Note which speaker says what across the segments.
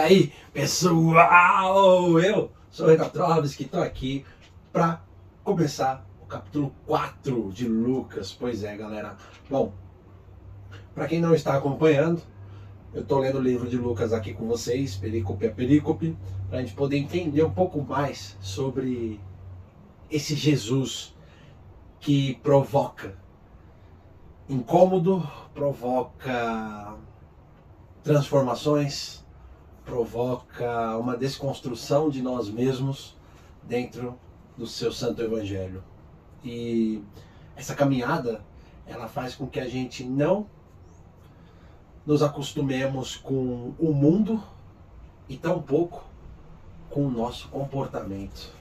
Speaker 1: aí, pessoal, eu sou o Retatrovski, estou aqui para começar o capítulo 4 de Lucas. Pois é, galera. Bom, para quem não está acompanhando, eu estou lendo o livro de Lucas aqui com vocês, perícope a perícope, para a gente poder entender um pouco mais sobre esse Jesus que provoca incômodo, provoca transformações, provoca uma desconstrução de nós mesmos dentro do seu santo evangelho. E essa caminhada, ela faz com que a gente não nos acostumemos com o mundo e tampouco com o nosso comportamento.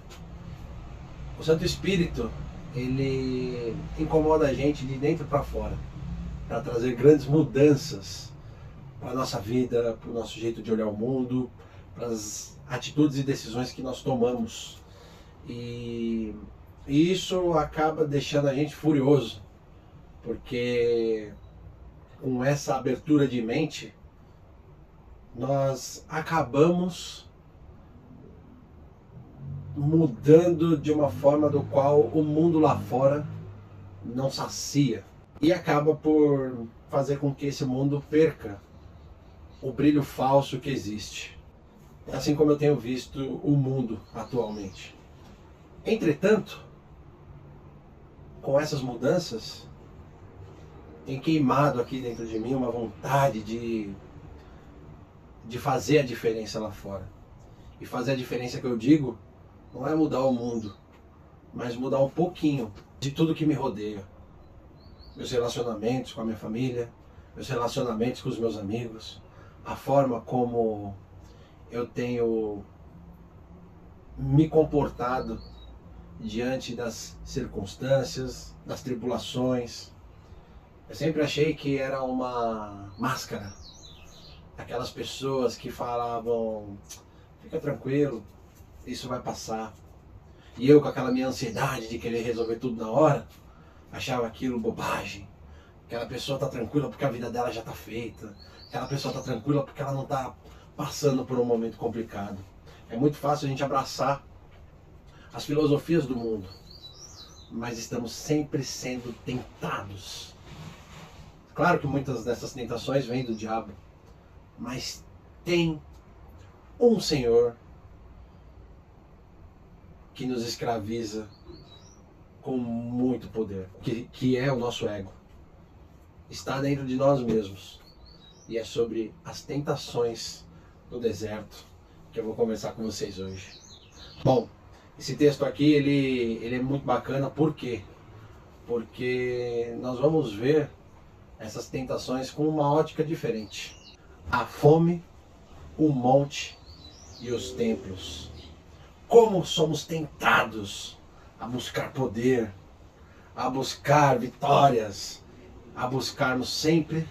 Speaker 1: O Santo Espírito, ele incomoda a gente de dentro para fora, para trazer grandes mudanças para a nossa vida, para o nosso jeito de olhar o mundo, para as atitudes e decisões que nós tomamos. E isso acaba deixando a gente furioso, porque com essa abertura de mente, nós acabamos mudando de uma forma do qual o mundo lá fora não sacia. E acaba por fazer com que esse mundo perca o brilho falso que existe. Assim como eu tenho visto o mundo atualmente. Entretanto, com essas mudanças, tem queimado aqui dentro de mim uma vontade de fazer a diferença lá fora. E fazer a diferença que eu digo não é mudar o mundo, mas mudar um pouquinho de tudo que me rodeia. Meus relacionamentos com a minha família, meus relacionamentos com os meus amigos, a forma como eu tenho me comportado diante das circunstâncias, das tribulações. Eu sempre achei que era uma máscara. Aquelas pessoas que falavam, fica tranquilo, isso vai passar. E eu, com aquela minha ansiedade de querer resolver tudo na hora, achava aquilo bobagem. Aquela pessoa está tranquila porque a vida dela já está feita. Aquela pessoa está tranquila porque ela não está passando por um momento complicado. É muito fácil a gente abraçar as filosofias do mundo, mas estamos sempre sendo tentados. Claro que muitas dessas tentações vêm do diabo, mas tem um Senhor que nos escraviza com muito poder, que é o nosso ego. Está dentro de nós mesmos. E é sobre as tentações do deserto que eu vou conversar com vocês hoje. Bom, esse texto aqui, ele é muito bacana, por quê? Porque nós vamos ver essas tentações com uma ótica diferente. A fome, o monte e os templos. Como somos tentados a buscar poder, a buscar vitórias, a buscarmos sempre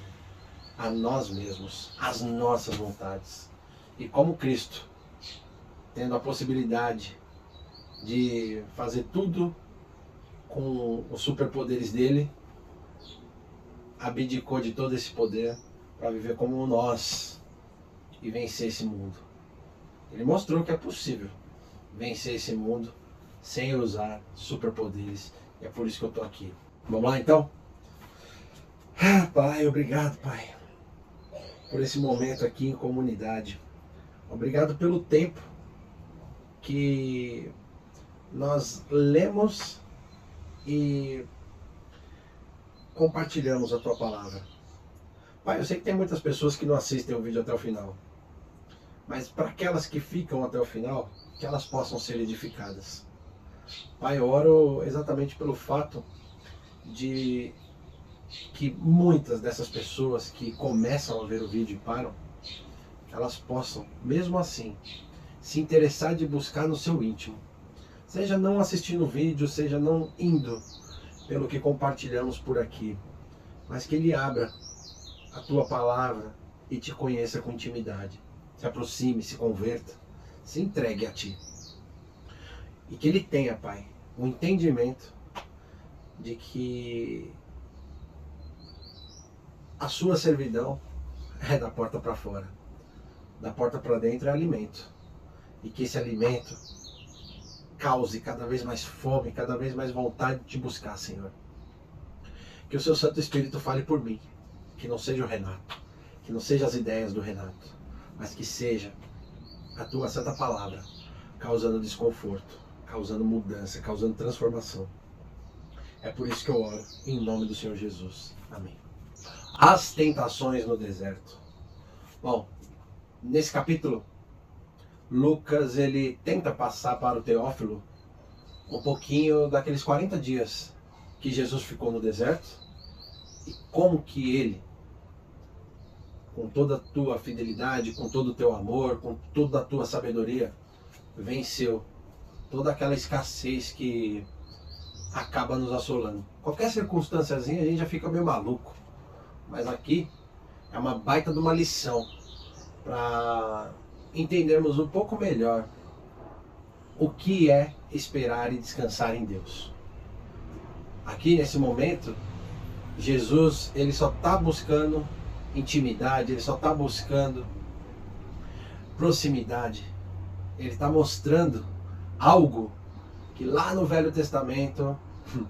Speaker 1: a nós mesmos, as nossas vontades. E como Cristo, tendo a possibilidade de fazer tudo com os superpoderes dele, abdicou de todo esse poder para viver como nós e vencer esse mundo. Ele mostrou que é possível vencer esse mundo sem usar superpoderes. E é por isso que eu estou aqui. Vamos lá então? Pai, obrigado, Pai, por esse momento aqui em comunidade. Obrigado pelo tempo que nós lemos e compartilhamos a Tua palavra. Pai, eu sei que tem muitas pessoas que não assistem o vídeo até o final, mas para aquelas que ficam até o final, que elas possam ser edificadas. Pai, eu oro exatamente pelo fato de que muitas dessas pessoas que começam a ver o vídeo e param, elas possam, mesmo assim, se interessar de buscar no seu íntimo. Seja não assistindo o vídeo, seja não indo pelo que compartilhamos por aqui, mas que ele abra a Tua palavra e te conheça com intimidade. Se aproxime, se converta, se entregue a Ti. E que ele tenha, Pai, o entendimento de que a sua servidão é da porta para fora. da porta para dentro é alimento. E que esse alimento cause cada vez mais fome, cada vez mais vontade de te buscar, Senhor. Que o seu Santo Espírito fale por mim. Que não seja o Renato, que não seja as ideias do Renato, mas que seja a tua santa palavra, causando desconforto, causando mudança, causando transformação. É por isso que eu oro, em nome do Senhor Jesus. Amém. As tentações no deserto. Bom, nesse capítulo, Lucas ele tenta passar para o Teófilo um pouquinho daqueles 40 dias que Jesus ficou no deserto e como que ele, com toda a tua fidelidade, com todo o teu amor, com toda a tua sabedoria, venceu toda aquela escassez que acaba nos assolando. Qualquer circunstânciazinha a gente já fica meio maluco. Mas aqui é uma baita de uma lição para entendermos um pouco melhor o que é esperar e descansar em Deus. Aqui nesse momento, Jesus ele só está buscando intimidade, ele só está buscando proximidade. Ele está mostrando algo que lá no Velho Testamento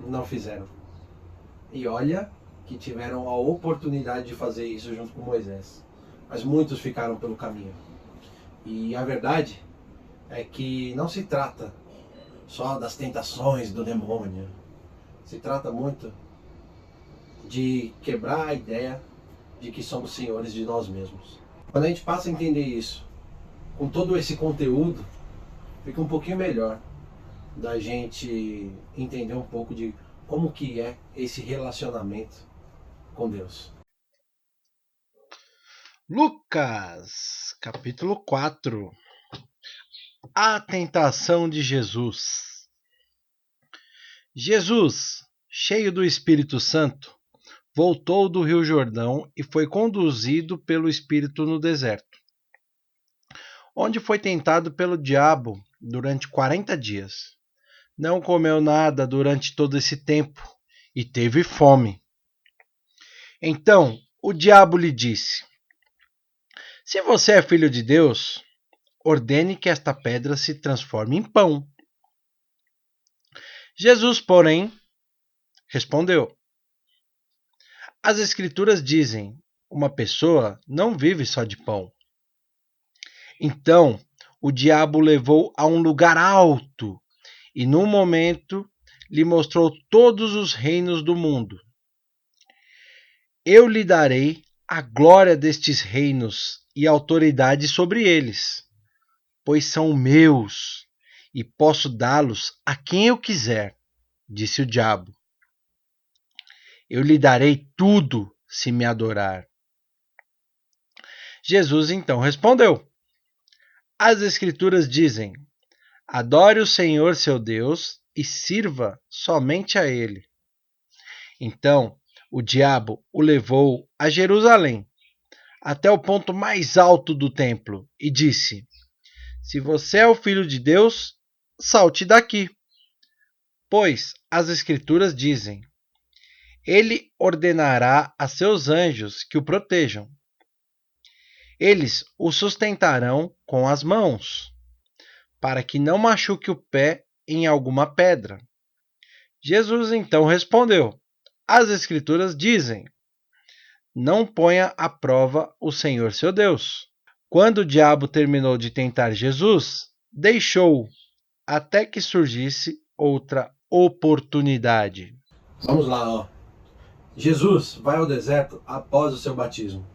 Speaker 1: não fizeram. E olha que tiveram a oportunidade de fazer isso junto com Moisés. Mas muitos ficaram pelo caminho. E a verdade é que não se trata só das tentações do demônio. Se trata muito de quebrar a ideia de que somos senhores de nós mesmos. Quando a gente passa a entender isso, com todo esse conteúdo, fica um pouquinho melhor da gente entender um pouco de como que é esse relacionamento com Deus.
Speaker 2: Lucas, capítulo 4. A tentação de Jesus. Jesus, cheio do Espírito Santo, voltou do Rio Jordão e foi conduzido pelo Espírito no deserto, onde foi tentado pelo diabo durante 40 dias. Não comeu nada durante todo esse tempo e teve fome. Então o diabo lhe disse: Se você é filho de Deus, ordene que esta pedra se transforme em pão. Jesus, porém, respondeu: As Escrituras dizem, uma pessoa não vive só de pão. Então o diabo o levou a um lugar alto e, num momento, lhe mostrou todos os reinos do mundo. Eu lhe darei a glória destes reinos e autoridade sobre eles, pois são meus e posso dá-los a quem eu quiser, disse o diabo. Eu lhe darei tudo se me adorar. Jesus então respondeu: As Escrituras dizem, adore o Senhor seu Deus e sirva somente a Ele. Então o diabo o levou a Jerusalém, até o ponto mais alto do templo, e disse: Se você é o Filho de Deus, salte daqui. Pois as Escrituras dizem, Ele ordenará a seus anjos que o protejam. Eles o sustentarão com as mãos, para que não machuque o pé em alguma pedra. Jesus então respondeu: As Escrituras dizem, não ponha à prova o Senhor seu Deus. Quando o diabo terminou de tentar Jesus, deixou-o até que surgisse outra oportunidade.
Speaker 1: Vamos lá, ó. Jesus vai ao deserto após o seu batismo.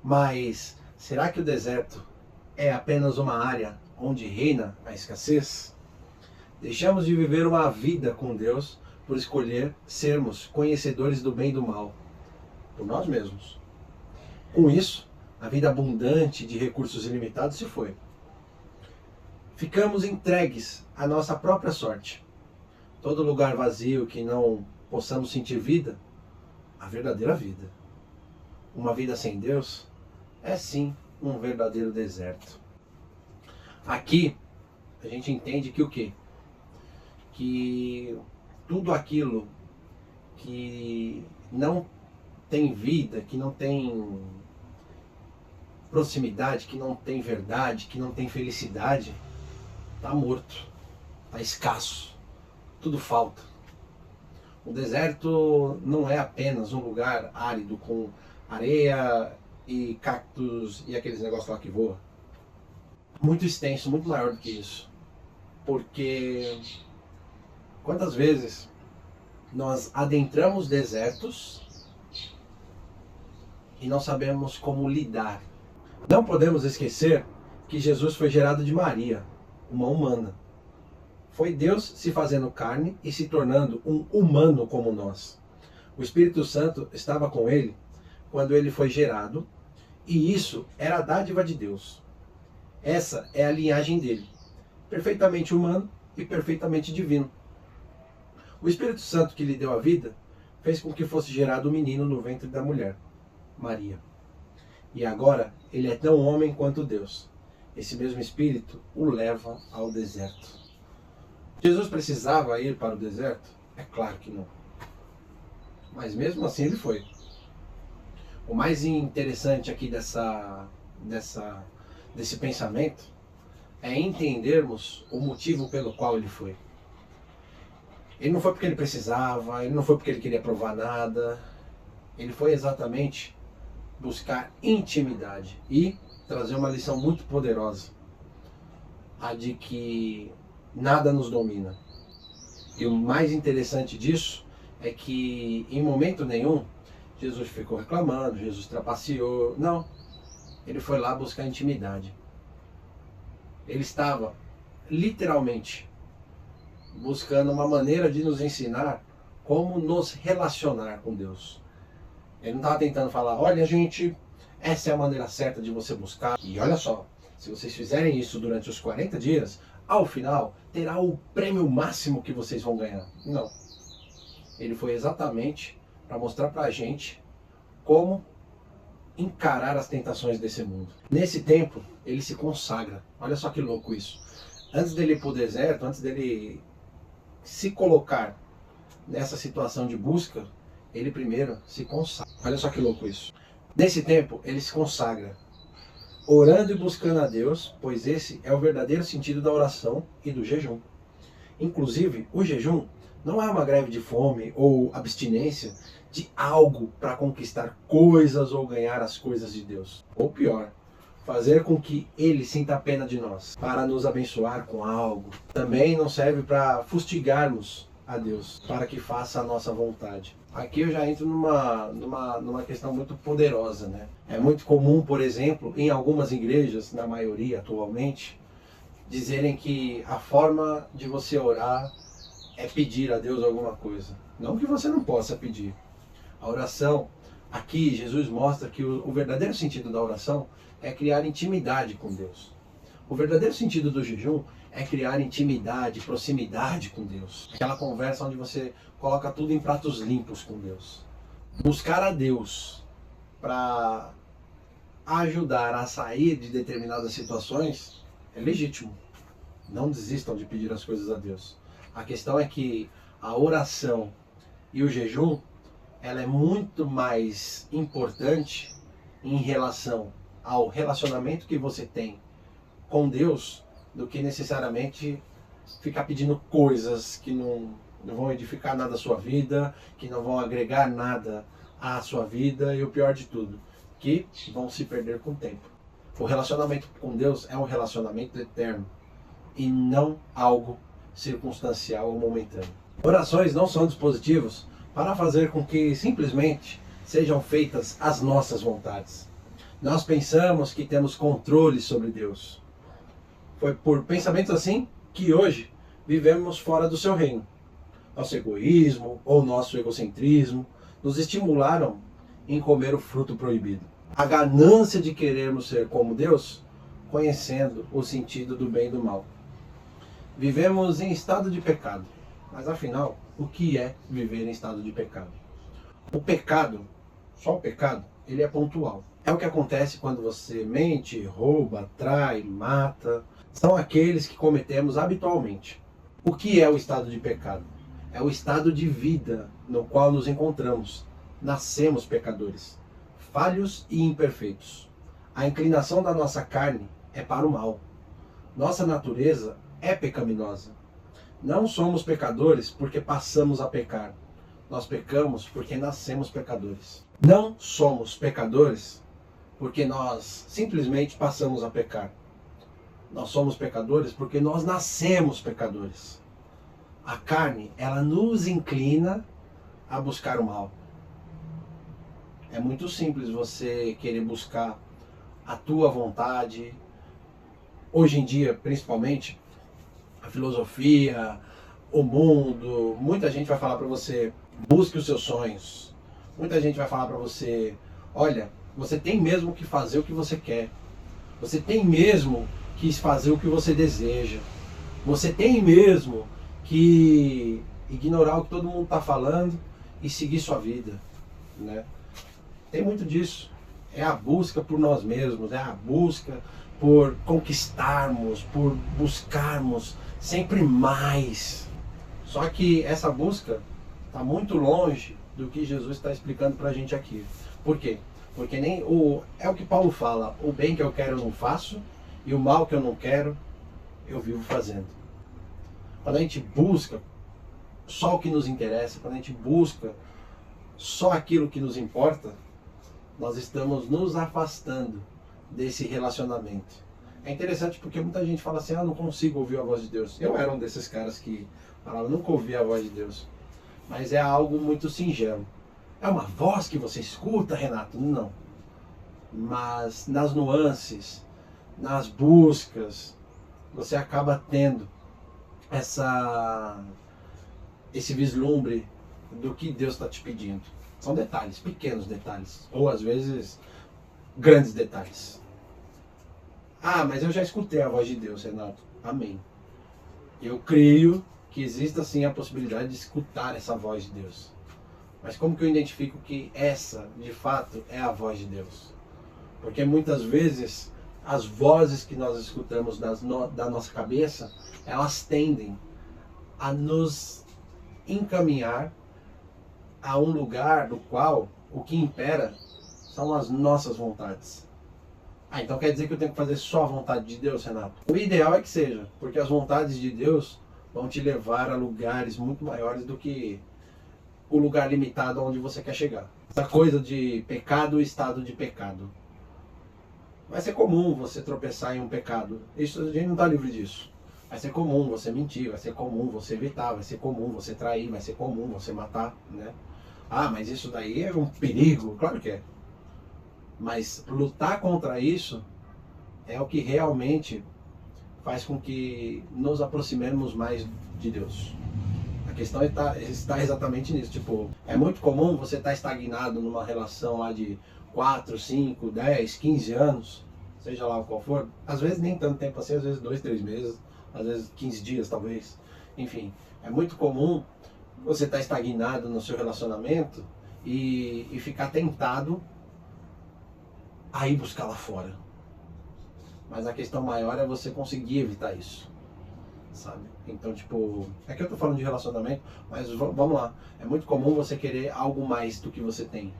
Speaker 1: Mas será que o deserto é apenas uma área onde reina a escassez? Deixamos de viver uma vida com Deus por escolher sermos conhecedores do bem e do mal, por nós mesmos. Com isso, a vida abundante de recursos ilimitados se foi. Ficamos entregues à nossa própria sorte. Todo lugar vazio que não possamos sentir vida, a verdadeira vida. Uma vida sem Deus é sim um verdadeiro deserto. Aqui a gente entende que o quê? Que tudo aquilo que não tem vida, que não tem proximidade, que não tem verdade, que não tem felicidade, está morto, está escasso, tudo falta. O deserto não é apenas um lugar árido com areia e cactos e aqueles negócios lá que voam. Muito extenso, muito maior do que isso. Porque quantas vezes nós adentramos desertos e não sabemos como lidar. Não podemos esquecer que Jesus foi gerado de Maria, uma humana. Foi Deus se fazendo carne e se tornando um humano como nós. O Espírito Santo estava com ele quando ele foi gerado, e isso era a dádiva de Deus. Essa é a linhagem dele, perfeitamente humano e perfeitamente divino. O Espírito Santo que lhe deu a vida fez com que fosse gerado um menino no ventre da mulher, Maria. E agora ele é tão homem quanto Deus. Esse mesmo Espírito o leva ao deserto. Jesus precisava ir para o deserto? É claro que não. Mas mesmo assim ele foi. O mais interessante aqui desse pensamento é entendermos o motivo pelo qual ele foi. Ele não foi porque ele precisava, ele não foi porque ele queria provar nada. Ele foi exatamente buscar intimidade e trazer uma lição muito poderosa, a de que nada nos domina. E o mais interessante disso é que em momento nenhum Jesus ficou reclamando, Jesus trapaceou. Não, ele foi lá buscar intimidade. Ele estava literalmente buscando uma maneira de nos ensinar como nos relacionar com Deus. Ele não estava tentando falar, olha gente, essa é a maneira certa de você buscar. E olha só, se vocês fizerem isso durante os 40 dias, ao final terá o prêmio máximo que vocês vão ganhar. Não. Ele foi exatamente para mostrar para a gente como encarar as tentações desse mundo. Nesse tempo, ele se consagra. Olha só que louco isso. Antes dele ir para o deserto, antes dele se colocar nessa situação de busca, ele primeiro se consagra. Olha só que louco isso. Nesse tempo, ele se consagra, orando e buscando a Deus, pois esse é o verdadeiro sentido da oração e do jejum. Inclusive, o jejum não é uma greve de fome ou abstinência de algo para conquistar coisas ou ganhar as coisas de Deus. Ou pior, fazer com que Ele sinta pena de nós, para nos abençoar com algo. Também não serve para fustigarmos a Deus, para que faça a nossa vontade. Aqui eu já entro numa questão muito poderosa, né? É muito comum, por exemplo, em algumas igrejas, na maioria atualmente, dizerem que a forma de você orar é pedir a Deus alguma coisa. Não que você não possa pedir. A oração, aqui Jesus mostra que o verdadeiro sentido da oração é criar intimidade com Deus. O verdadeiro sentido do jejum é criar intimidade, proximidade com Deus. Aquela conversa onde você coloca tudo em pratos limpos com Deus. Buscar a Deus para ajudar a sair de determinadas situações é legítimo. Não desistam de pedir as coisas a Deus. A questão é que a oração e o jejum, ela é muito mais importante em relação ao relacionamento que você tem com Deus do que necessariamente ficar pedindo coisas que não vão edificar nada à sua vida, que não vão agregar nada à sua vida e o pior de tudo, que vão se perder com o tempo. O relacionamento com Deus é um relacionamento eterno e não algo circunstancial ou momentâneo. Orações não são dispositivos para fazer com que simplesmente sejam feitas as nossas vontades. Nós pensamos que temos controle sobre Deus. Foi por pensamentos assim que hoje vivemos fora do seu reino. Nosso egoísmo ou nosso egocentrismo nos estimularam em comer o fruto proibido. A ganância de querermos ser como Deus, conhecendo o sentido do bem e do mal. Vivemos em estado de pecado. Mas afinal, o que é viver em estado de pecado? O pecado, só o pecado, ele é pontual. É o que acontece quando você mente, rouba, trai, mata. São aqueles que cometemos habitualmente. O que é o estado de pecado? É o estado de vida no qual nos encontramos. Nascemos pecadores, falhos e imperfeitos. A inclinação da nossa carne é para o mal. Nossa natureza é pecaminosa. Não somos pecadores porque passamos a pecar. Nós pecamos porque nascemos pecadores. Não somos pecadores porque nós simplesmente passamos a pecar. Nós somos pecadores porque nós nascemos pecadores. A carne, ela nos inclina a buscar o mal. É muito simples você querer buscar a tua vontade. Hoje em dia, principalmente, a filosofia, o mundo, muita gente vai falar para você, busque os seus sonhos. Muita gente vai falar para você, olha, você tem mesmo que fazer o que você quer. Você tem mesmo que fazer o que você deseja. Você tem mesmo que ignorar o que todo mundo está falando e seguir sua vida, né? Tem muito disso. É a busca por nós mesmos, é a busca por conquistarmos, por buscarmos sempre mais. Só que essa busca está muito longe do que Jesus está explicando para a gente aqui. Por quê? Porque é o que Paulo fala, o bem que eu quero eu não faço, e o mal que eu não quero, eu vivo fazendo. Quando a gente busca só o que nos interessa, quando a gente busca só aquilo que nos importa, nós estamos nos afastando desse relacionamento. É interessante porque muita gente fala assim, não consigo ouvir a voz de Deus. Eu era um desses caras que falava, nunca ouvi a voz de Deus. Mas é algo muito singelo. É uma voz que você escuta, Renato? Não. Mas nas nuances, nas buscas, você acaba tendo esse vislumbre do que Deus está te pedindo. São detalhes, pequenos detalhes, ou às vezes grandes detalhes. Mas eu já escutei a voz de Deus, Renato. Amém. Eu creio que exista sim a possibilidade de escutar essa voz de Deus. Mas como que eu identifico que essa, de fato, é a voz de Deus? Porque muitas vezes as vozes que nós escutamos da nossa cabeça, elas tendem a nos encaminhar a um lugar do qual o que impera são as nossas vontades. Então quer dizer que eu tenho que fazer só a vontade de Deus, Renato? O ideal é que seja, porque as vontades de Deus vão te levar a lugares muito maiores do que o lugar limitado onde você quer chegar. Essa coisa de pecado e estado de pecado. Vai ser comum você tropeçar em um pecado. Isso, a gente não está livre disso. Vai ser comum você mentir, vai ser comum você evitar, vai ser comum você trair, vai ser comum você matar, né? Mas isso daí é um perigo. Claro que é. Mas lutar contra isso é o que realmente faz com que nos aproximemos mais de Deus. A questão está exatamente nisso. Tipo, é muito comum você estar estagnado numa relação lá de 4, 5, 10, 15 anos, seja lá qual for. Às vezes nem tanto tempo assim, às vezes 2, 3 meses, às vezes 15 dias talvez. Enfim, é muito comum você estar estagnado no seu relacionamento e ficar tentado a ir buscar lá fora. Mas a questão maior é você conseguir evitar isso, sabe? Então, tipo, é que eu tô falando de relacionamento, mas vamos lá. É muito comum você querer algo mais do que você tem.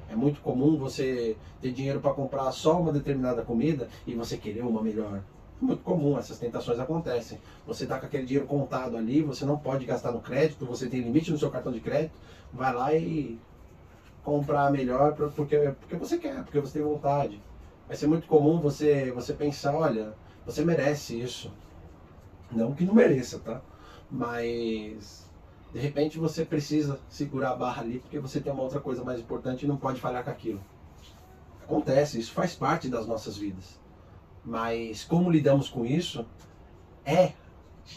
Speaker 1: É muito comum você ter dinheiro para comprar só uma determinada comida e você querer uma melhor. É muito comum, essas tentações acontecem. Você tá com aquele dinheiro contado ali, você não pode gastar no crédito, você tem limite no seu cartão de crédito, vai lá e comprar melhor porque você quer, porque você tem vontade. Vai ser muito comum você pensar, olha, você merece isso. Não que não mereça, tá? Mas de repente você precisa segurar a barra ali porque você tem uma outra coisa mais importante e não pode falhar com aquilo. Acontece, isso faz parte das nossas vidas. Mas como lidamos com isso é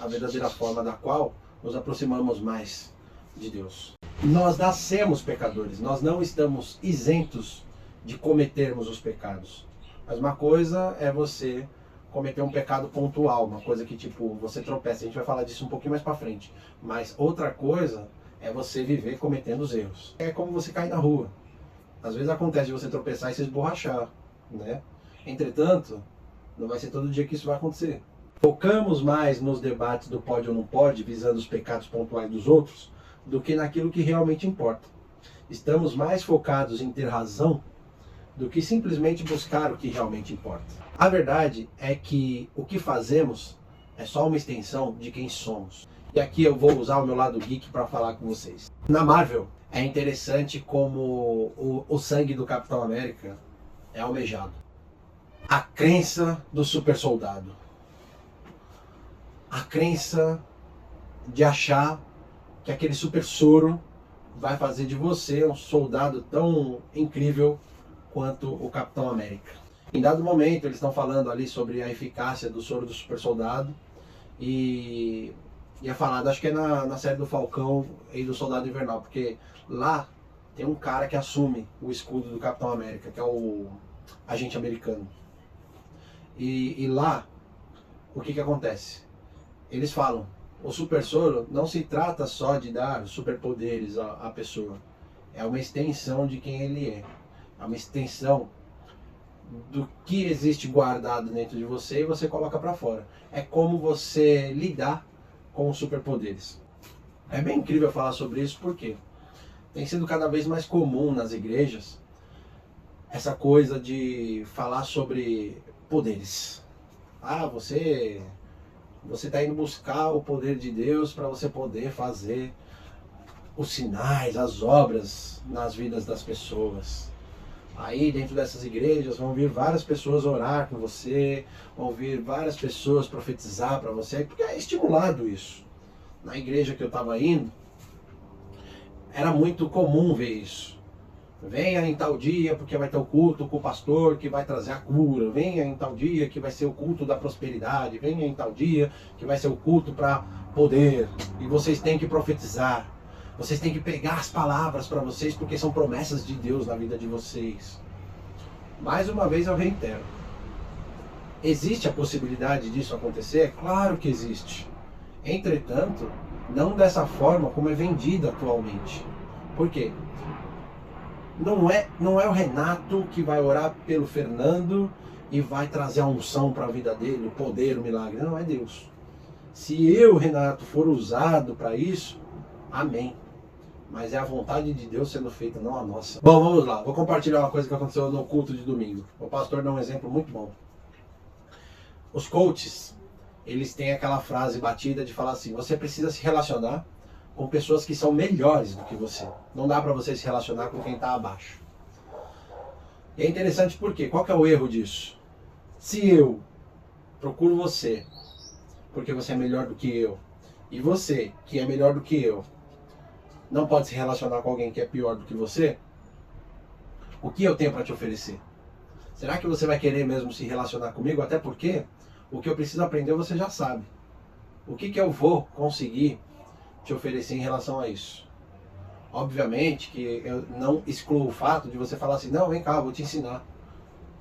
Speaker 1: a verdadeira forma da qual nos aproximamos mais de Deus. Nós nascemos pecadores, nós não estamos isentos de cometermos os pecados. Mas uma coisa é você cometer um pecado pontual, uma coisa que tipo, você tropeça, a gente vai falar disso um pouquinho mais pra frente. Mas outra coisa é você viver cometendo os erros. É como você cair na rua. Às vezes acontece de você tropeçar e se esborrachar, né? Entretanto, não vai ser todo dia que isso vai acontecer. Focamos mais nos debates do pode ou não pode, visando os pecados pontuais dos outros, do que naquilo que realmente importa. Estamos mais focados em ter razão do que simplesmente buscar o que realmente importa. A verdade é que o que fazemos é só uma extensão de quem somos. E aqui eu vou usar o meu lado geek para falar com vocês. Na Marvel, é interessante como o sangue do Capitão América é almejado. A crença do super soldado. A crença de achar que aquele super soro vai fazer de você um soldado tão incrível quanto o Capitão América. Em dado momento eles estão falando ali sobre a eficácia do soro do super soldado e é falado, acho que é na série do Falcão e do Soldado Invernal, porque lá tem um cara que assume o escudo do Capitão América, que é o agente americano. E lá, o que acontece? Eles falam, o super soro não se trata só de dar superpoderes à pessoa. É uma extensão de quem ele é. É uma extensão do que existe guardado dentro de você e você coloca para fora. É como você lidar com os superpoderes. É bem incrível falar sobre isso porque tem sido cada vez mais comum nas igrejas essa coisa de falar sobre poderes. Ah, você está indo buscar o poder de Deus para você poder fazer os sinais, as obras nas vidas das pessoas. Aí dentro dessas igrejas vão vir várias pessoas orar com você, vão vir várias pessoas profetizar para você, porque é estimulado isso. Na igreja que eu estava indo, era muito comum ver isso. Venha em tal dia porque vai ter o culto com o pastor que vai trazer a cura. Venha em tal dia que vai ser o culto da prosperidade. Venha em tal dia que vai ser o culto para poder. E vocês têm que profetizar. Vocês têm que pegar as palavras para vocês porque são promessas de Deus na vida de vocês. Mais uma vez eu reitero. Existe a possibilidade disso acontecer? Claro que existe. Entretanto, não dessa forma como é vendida atualmente. Por quê? Não é o Renato que vai orar pelo Fernando e vai trazer a unção para a vida dele, o poder, o milagre. Não, é Deus. Se eu, Renato, for usado para isso, amém. Mas é a vontade de Deus sendo feita, não a nossa. Bom, vamos lá. Vou compartilhar uma coisa que aconteceu no culto de domingo. O pastor dá um exemplo muito bom. Os coaches, eles têm aquela frase batida de falar assim, você precisa se relacionar com pessoas que são melhores do que você. Não dá para você se relacionar com quem está abaixo. E é interessante porque, qual que é o erro disso? Se eu procuro você, porque você é melhor do que eu, e você, que é melhor do que eu, não pode se relacionar com alguém que é pior do que você, o que eu tenho para te oferecer? Será que você vai querer mesmo se relacionar comigo? Até porque o que eu preciso aprender você já sabe. O que eu vou conseguir te oferecer em relação a isso? Obviamente que eu não excluo o fato de você falar assim, não, vem cá, eu vou te ensinar.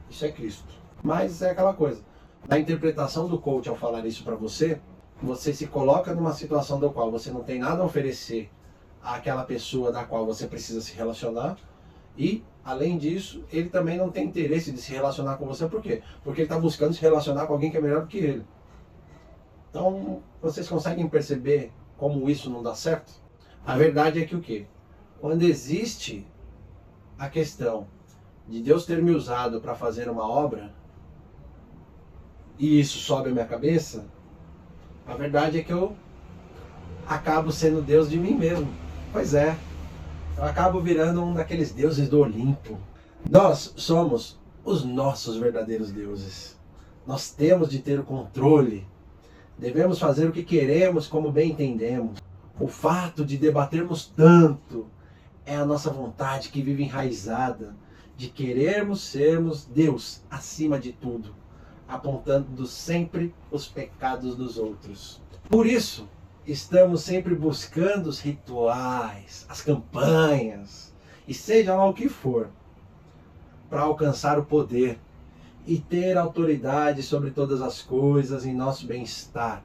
Speaker 1: Isso é Cristo. Mas é aquela coisa, da interpretação do coach ao falar isso para você, você se coloca numa situação da qual você não tem nada a oferecer àquela pessoa da qual você precisa se relacionar e, além disso, ele também não tem interesse de se relacionar com você. Por quê? Porque ele está buscando se relacionar com alguém que é melhor do que ele. Então, vocês conseguem perceber como isso não dá certo? A verdade é que o quê? Quando existe a questão de Deus ter me usado para fazer uma obra, e isso sobe a minha cabeça, a verdade é que eu acabo sendo Deus de mim mesmo. Pois é, eu acabo virando um daqueles deuses do Olimpo. Nós somos os nossos verdadeiros deuses. Nós temos de ter o controle. Devemos fazer o que queremos como bem entendemos. O fato de debatermos tanto é a nossa vontade que vive enraizada de querermos sermos Deus acima de tudo, apontando sempre os pecados dos outros. Por isso, estamos sempre buscando os rituais, as campanhas, e seja lá o que for, para alcançar o poder e ter autoridade sobre todas as coisas em nosso bem-estar,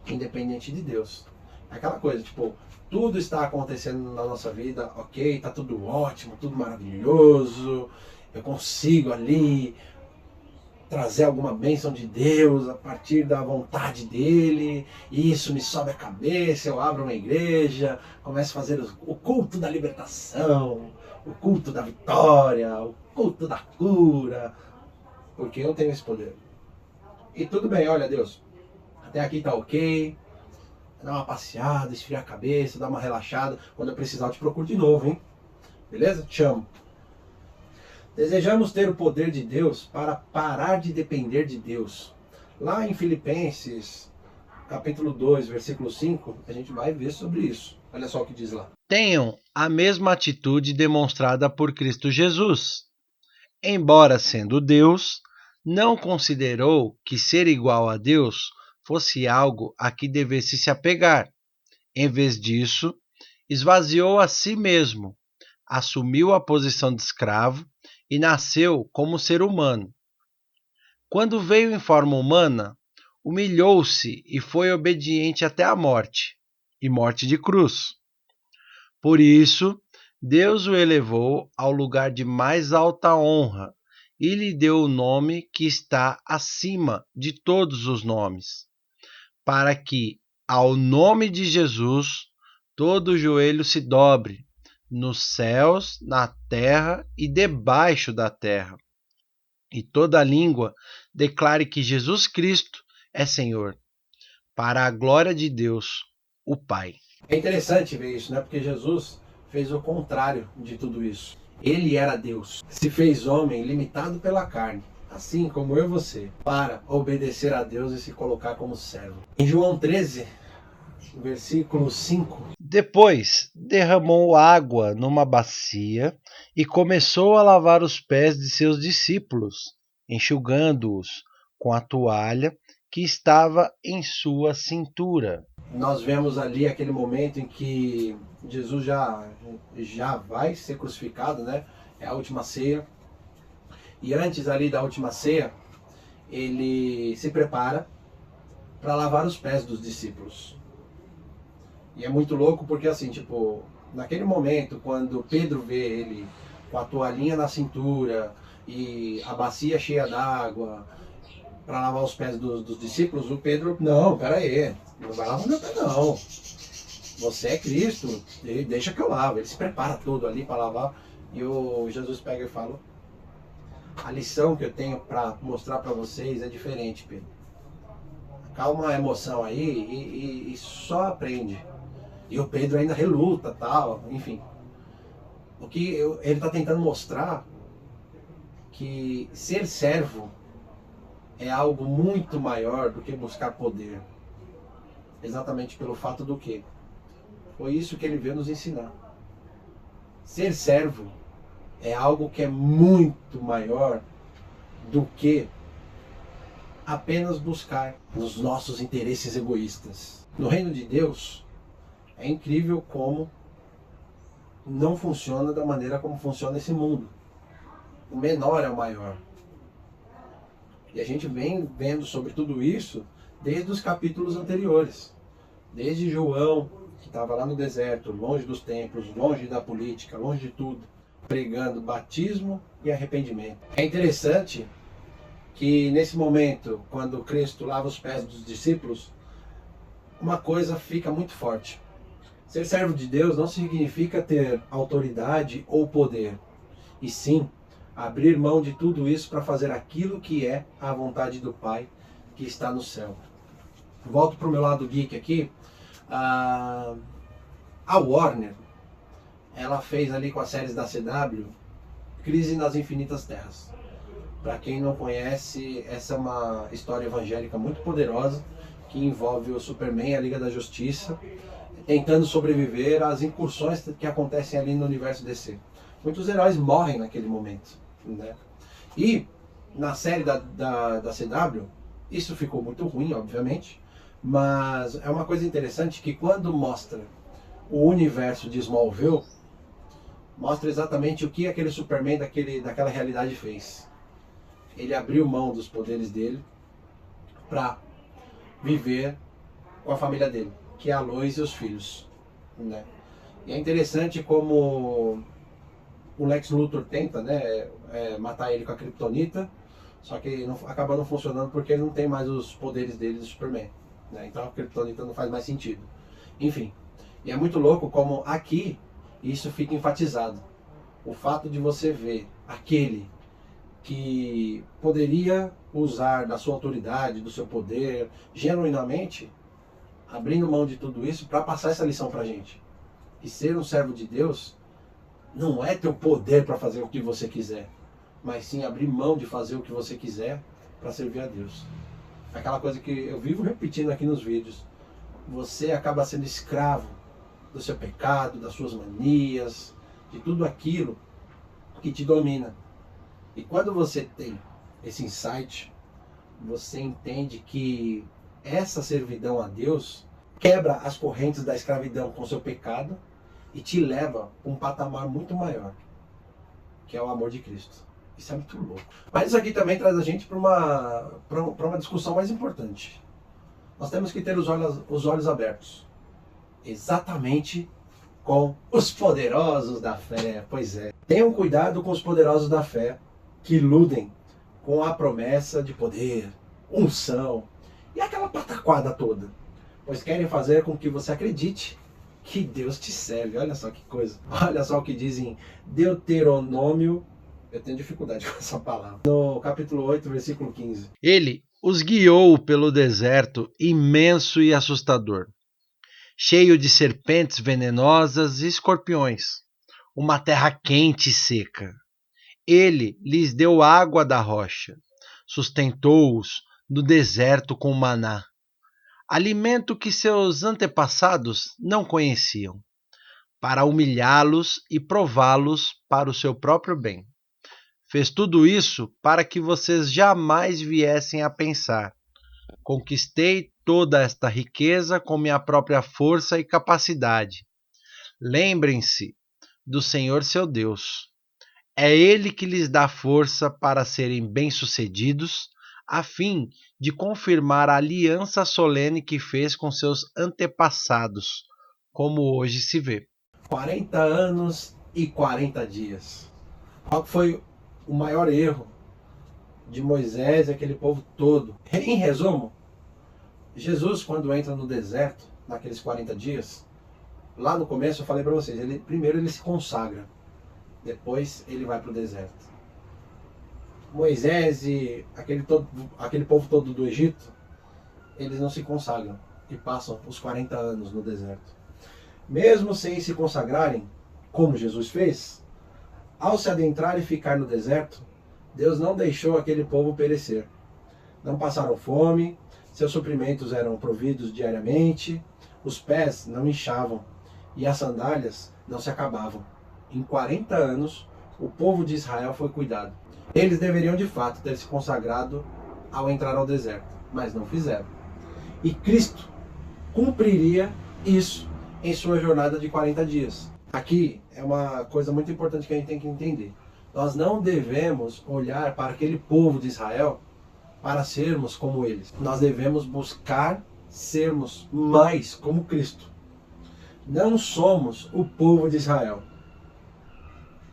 Speaker 1: independente de Deus. É aquela coisa, tipo, tudo está acontecendo na nossa vida, ok, está tudo ótimo, tudo maravilhoso, eu consigo ali trazer alguma bênção de Deus a partir da vontade dele, e isso me sobe a cabeça, eu abro uma igreja, começo a fazer o culto da libertação, o culto da vitória, o culto da cura, porque eu tenho esse poder. E tudo bem, olha Deus, até aqui tá ok, dá uma passeada, esfriar a cabeça, dar uma relaxada, quando eu precisar eu te procuro de novo, hein? Beleza? Te amo. Desejamos ter o poder de Deus para parar de depender de Deus. Lá em Filipenses, capítulo 2, versículo 5, a gente vai ver sobre isso. Olha só o que diz lá.
Speaker 2: Tenham a mesma atitude demonstrada por Cristo Jesus. Embora sendo Deus, não considerou que ser igual a Deus fosse algo a que devesse se apegar. Em vez disso, esvaziou a si mesmo, assumiu a posição de escravo e nasceu como ser humano. Quando veio em forma humana, humilhou-se e foi obediente até a morte, e morte de cruz. Por isso, Deus o elevou ao lugar de mais alta honra e lhe deu o nome que está acima de todos os nomes, para que, ao nome de Jesus, todo joelho se dobre, nos céus, na terra e debaixo da terra, e toda língua declare que Jesus Cristo é Senhor, para a glória de Deus, o Pai.
Speaker 1: É interessante ver isso, né? Porque Jesus fez o contrário de tudo isso. Ele era Deus, se fez homem limitado pela carne, assim como eu e você, para obedecer a Deus e se colocar como servo. Em João 13, versículo 5.
Speaker 2: Depois derramou água numa bacia e começou a lavar os pés de seus discípulos, enxugando-os com a toalha que estava em sua cintura.
Speaker 1: Nós vemos ali aquele momento em que Jesus já vai ser crucificado, né? É a última ceia. E antes ali da última ceia, ele se prepara para lavar os pés dos discípulos. E é muito louco porque assim, tipo, naquele momento, quando Pedro vê ele com a toalhinha na cintura e a bacia cheia d'água para lavar os pés dos discípulos, o Pedro, não, pera aí, não vai lavar meu pé não. Você é Cristo, deixa que eu lavo. Ele se prepara todo ali para lavar e o Jesus pega e fala: a lição que eu tenho para mostrar para vocês é diferente, Pedro. Calma a emoção aí e só aprende. E o Pedro ainda reluta, tal, enfim. O que ele está tentando mostrar que ser servo é algo muito maior do que buscar poder. Exatamente pelo fato do que? Foi isso que ele veio nos ensinar. Ser servo é algo que é muito maior do que apenas buscar os nossos interesses egoístas. No reino de Deus, é incrível como não funciona da maneira como funciona esse mundo. O menor é o maior. E a gente vem vendo sobre tudo isso desde os capítulos anteriores. Desde João, que estava lá no deserto, longe dos templos, longe da política, longe de tudo, pregando batismo e arrependimento. É interessante que nesse momento, quando Cristo lava os pés dos discípulos, uma coisa fica muito forte. Ser servo de Deus não significa ter autoridade ou poder, e sim abrir mão de tudo isso para fazer aquilo que é a vontade do Pai que está no céu. Volto para o meu lado geek aqui. A Warner, ela fez ali com as séries da CW Crise nas Infinitas Terras. Para quem não conhece, essa é uma história evangélica muito poderosa que envolve o Superman e a Liga da Justiça tentando sobreviver às incursões que acontecem ali no universo DC. Muitos heróis morrem naquele momento, né? E na série da CW, isso ficou muito ruim, obviamente, mas é uma coisa interessante que quando mostra o universo de Smallville, mostra exatamente o que aquele Superman daquela realidade fez. Ele abriu mão dos poderes dele para viver com a família dele, que é a Lois e os filhos, né? E é interessante como o Lex Luthor tenta, né, matar ele com a Kryptonita, só que acaba não funcionando porque ele não tem mais os poderes dele do Superman, né? Então a Kryptonita não faz mais sentido. Enfim, e é muito louco como aqui isso fica enfatizado. O fato de você ver aquele que poderia usar da sua autoridade, do seu poder, genuinamente, abrindo mão de tudo isso para passar essa lição para a gente. Que ser um servo de Deus não é ter o poder para fazer o que você quiser, mas sim abrir mão de fazer o que você quiser para servir a Deus. Aquela coisa que eu vivo repetindo aqui nos vídeos. Você acaba sendo escravo do seu pecado, das suas manias, de tudo aquilo que te domina. E quando você tem esse insight, você entende que essa servidão a Deus quebra as correntes da escravidão com o seu pecado e te leva a um patamar muito maior, que é o amor de Cristo. Isso é muito louco. Mas isso aqui também traz a gente para uma discussão mais importante. Nós temos que ter os olhos abertos. Exatamente com os poderosos da fé. Pois é. Tenham cuidado com os poderosos da fé que iludem com a promessa de poder, unção e aquela pataquada toda. Pois querem fazer com que você acredite que Deus te serve. Olha só que coisa. Olha só o que diz em Deuteronômio. Eu tenho dificuldade com essa palavra. No capítulo 8, versículo 15.
Speaker 2: Ele os guiou pelo deserto imenso e assustador, cheio de serpentes venenosas e escorpiões, uma terra quente e seca. Ele lhes deu água da rocha, sustentou-os no deserto com maná, alimento que seus antepassados não conheciam, para humilhá-los e prová-los para o seu próprio bem. Fez tudo isso para que vocês jamais viessem a pensar: conquistei toda esta riqueza com minha própria força e capacidade. Lembrem-se do Senhor seu Deus. É Ele que lhes dá força para serem bem-sucedidos, a fim de confirmar a aliança solene que fez com seus antepassados, como hoje se vê.
Speaker 1: 40 anos e 40 dias. Qual foi o maior erro de Moisés e aquele povo todo? Em resumo, Jesus, quando entra no deserto, naqueles 40 dias, lá no começo eu falei para vocês, primeiro ele se consagra, depois ele vai para o deserto. Moisés e aquele povo todo do Egito, eles não se consagram e passam os 40 anos no deserto. Mesmo sem se consagrarem, como Jesus fez, ao se adentrar e ficar no deserto, Deus não deixou aquele povo perecer. Não passaram fome, seus suprimentos eram providos diariamente, os pés não inchavam e as sandálias não se acabavam. Em 40 anos, o povo de Israel foi cuidado. Eles deveriam de fato ter se consagrado ao entrar ao deserto, mas não fizeram. E Cristo cumpriria isso em sua jornada de 40 dias. Aqui é uma coisa muito importante que a gente tem que entender. Nós não devemos olhar para aquele povo de Israel para sermos como eles. Nós devemos buscar sermos mais como Cristo. Não somos o povo de Israel.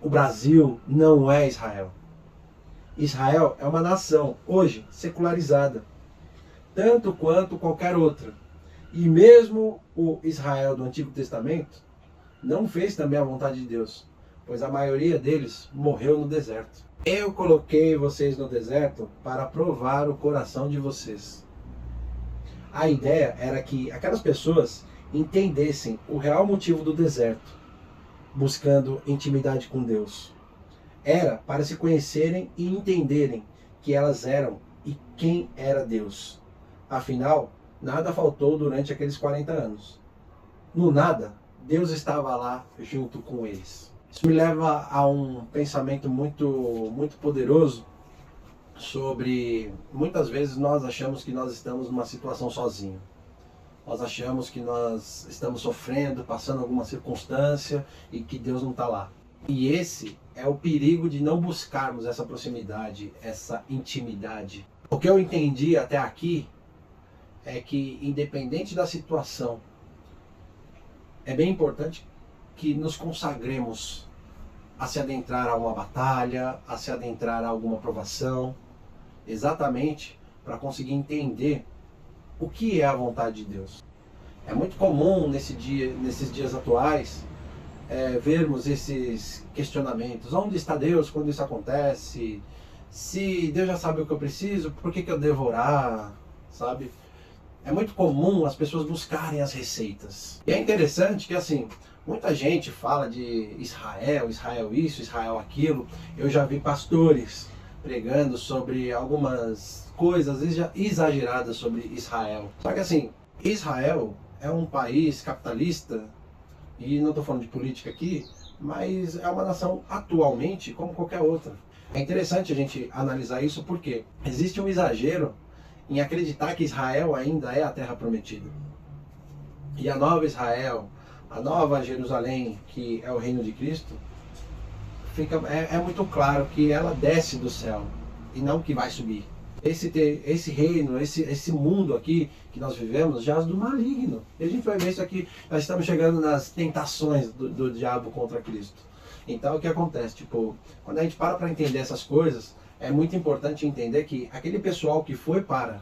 Speaker 1: O Brasil não é Israel. Israel é uma nação, hoje, secularizada, tanto quanto qualquer outra. E mesmo o Israel do Antigo Testamento não fez também a vontade de Deus, pois a maioria deles morreu no deserto. Eu coloquei vocês no deserto para provar o coração de vocês. A ideia era que aquelas pessoas entendessem o real motivo do deserto, buscando intimidade com Deus. Era para se conhecerem e entenderem que elas eram e quem era Deus. Afinal, nada faltou durante aqueles 40 anos. No nada, Deus estava lá junto com eles. Isso me leva a um pensamento muito poderoso sobre, muitas vezes nós achamos que nós estamos numa situação sozinhos. Nós achamos que nós estamos sofrendo, passando alguma circunstância e que Deus não está lá. E esse é o perigo de não buscarmos essa proximidade, essa intimidade. O que eu entendi até aqui é que, independente da situação, é bem importante que nos consagremos a se adentrar a uma batalha, a se adentrar a alguma provação, exatamente para conseguir entender o que é a vontade de Deus. É muito comum nesses dias atuais vermos esses questionamentos. Onde está Deus quando isso acontece? Se Deus já sabe o que eu preciso, por que eu devo orar? Sabe? É muito comum as pessoas buscarem as receitas. E é interessante que, assim, muita gente fala de Israel, Israel isso, Israel aquilo. Eu já vi pastores pregando sobre algumas coisas exageradas sobre Israel. Só que, assim, Israel é um país capitalista, e não estou falando de política aqui, mas é uma nação atualmente como qualquer outra. É interessante a gente analisar isso porque existe um exagero em acreditar que Israel ainda é a terra prometida. E a nova Israel, a nova Jerusalém, que é o reino de Cristo, é muito claro que ela desce do céu e não que vai subir. Esse reino, esse mundo aqui que nós vivemos, jaz do maligno. E a gente vai ver isso aqui, nós estamos chegando nas tentações do diabo contra Cristo. Então o que acontece? Tipo, quando a gente para entender essas coisas, é muito importante entender que aquele pessoal que foi para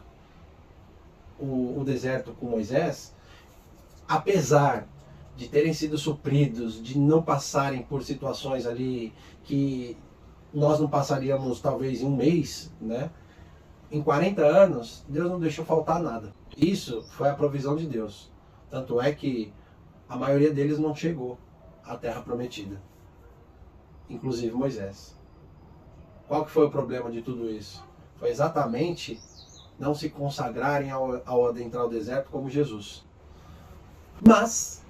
Speaker 1: o deserto com Moisés, apesar de terem sido supridos, de não passarem por situações ali que nós não passaríamos talvez em um mês, né? Em 40 anos, Deus não deixou faltar nada. Isso foi a provisão de Deus. Tanto é que a maioria deles não chegou à terra prometida. Inclusive Moisés. Qual que foi o problema de tudo isso? Foi exatamente não se consagrarem ao adentrar o deserto como Jesus. Mas,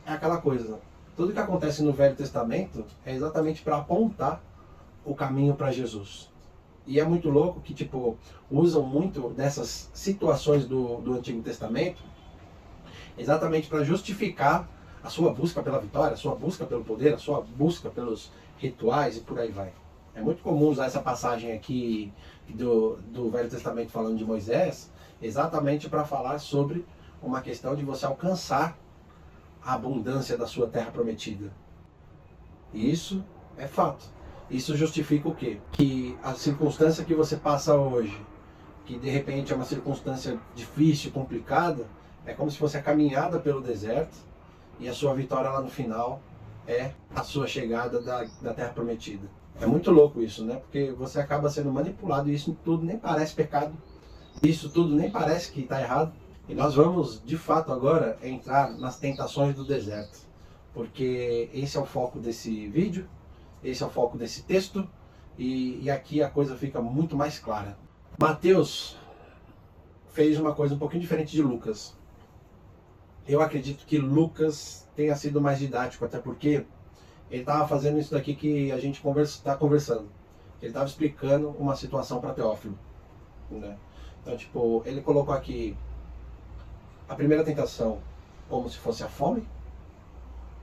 Speaker 1: é aquela coisa. Tudo que acontece no Velho Testamento é exatamente para apontar o caminho para Jesus. E é muito louco que, tipo, usam muito dessas situações do Antigo Testamento exatamente para justificar a sua busca pela vitória, a sua busca pelo poder, a sua busca pelos rituais e por aí vai. É muito comum usar essa passagem aqui do Velho Testamento falando de Moisés exatamente para falar sobre uma questão de você alcançar a abundância da sua terra prometida. E isso é fato. Isso justifica o quê? Que a circunstância que você passa hoje, que de repente é uma circunstância difícil, complicada, é como se fosse a caminhada pelo deserto e a sua vitória lá no final é a sua chegada da terra prometida. É muito louco isso, né? Porque você acaba sendo manipulado e isso tudo nem parece pecado. Isso tudo nem parece que está errado. E nós vamos, de fato, agora entrar nas tentações do deserto. Porque esse é o foco desse vídeo. Esse é o foco desse texto, e aqui a coisa fica muito mais clara. Mateus fez uma coisa um pouquinho diferente de Lucas. Eu acredito que Lucas tenha sido mais didático, até porque ele estava fazendo isso daqui que a gente está conversando. Ele estava explicando uma situação para Teófilo, né? Então, tipo, ele colocou aqui a primeira tentação como se fosse a fome,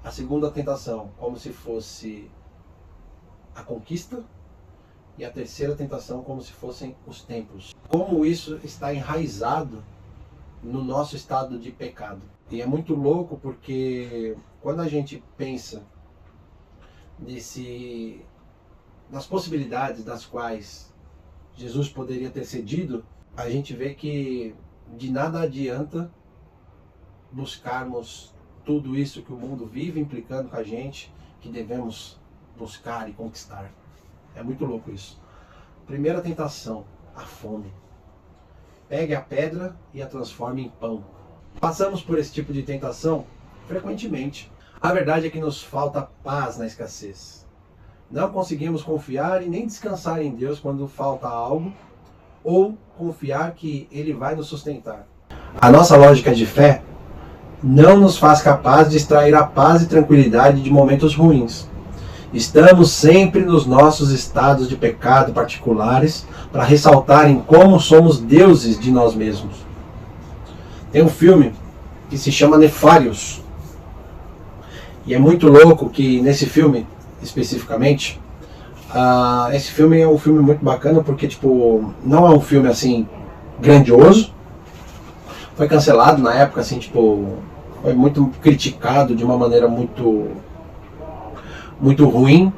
Speaker 1: a segunda tentação como se fosse a conquista, e a terceira tentação como se fossem os templos. Como isso está enraizado no nosso estado de pecado. E é muito louco porque quando a gente pensa nas possibilidades das quais Jesus poderia ter cedido, a gente vê que de nada adianta buscarmos tudo isso que o mundo vive implicando com a gente, que devemos buscar e conquistar. É muito louco isso. Primeira tentação, a fome. Pegue a pedra e a transforme em pão. Passamos por esse tipo de tentação frequentemente. A verdade é que nos falta paz na escassez. Não conseguimos confiar e nem descansar em Deus quando falta algo, ou confiar que Ele vai nos sustentar. A nossa lógica de fé não nos faz capaz de extrair a paz e tranquilidade de momentos ruins. Estamos sempre nos nossos estados de pecado particulares para ressaltarem como somos deuses de nós mesmos. Tem um filme que se chama Nefários. E é muito louco que nesse filme, especificamente, esse filme é um filme muito bacana porque, tipo, não é um filme assim grandioso. Foi cancelado na época, assim, tipo, foi muito criticado de uma maneira muito ruim,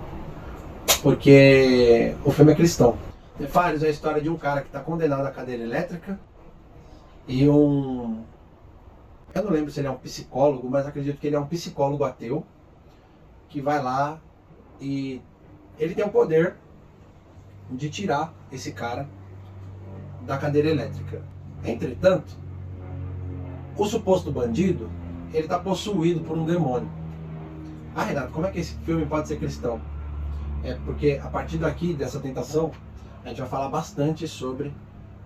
Speaker 1: porque o filme é cristão. Nefários é a história de um cara que está condenado à cadeira elétrica e eu não lembro se ele é um psicólogo, mas acredito que ele é um psicólogo ateu que vai lá e ele tem o poder de tirar esse cara da cadeira elétrica. Entretanto, o suposto bandido, ele está possuído por um demônio. Ah, Renato, como é que esse filme pode ser cristão? É porque a partir daqui, dessa tentação, a gente vai falar bastante sobre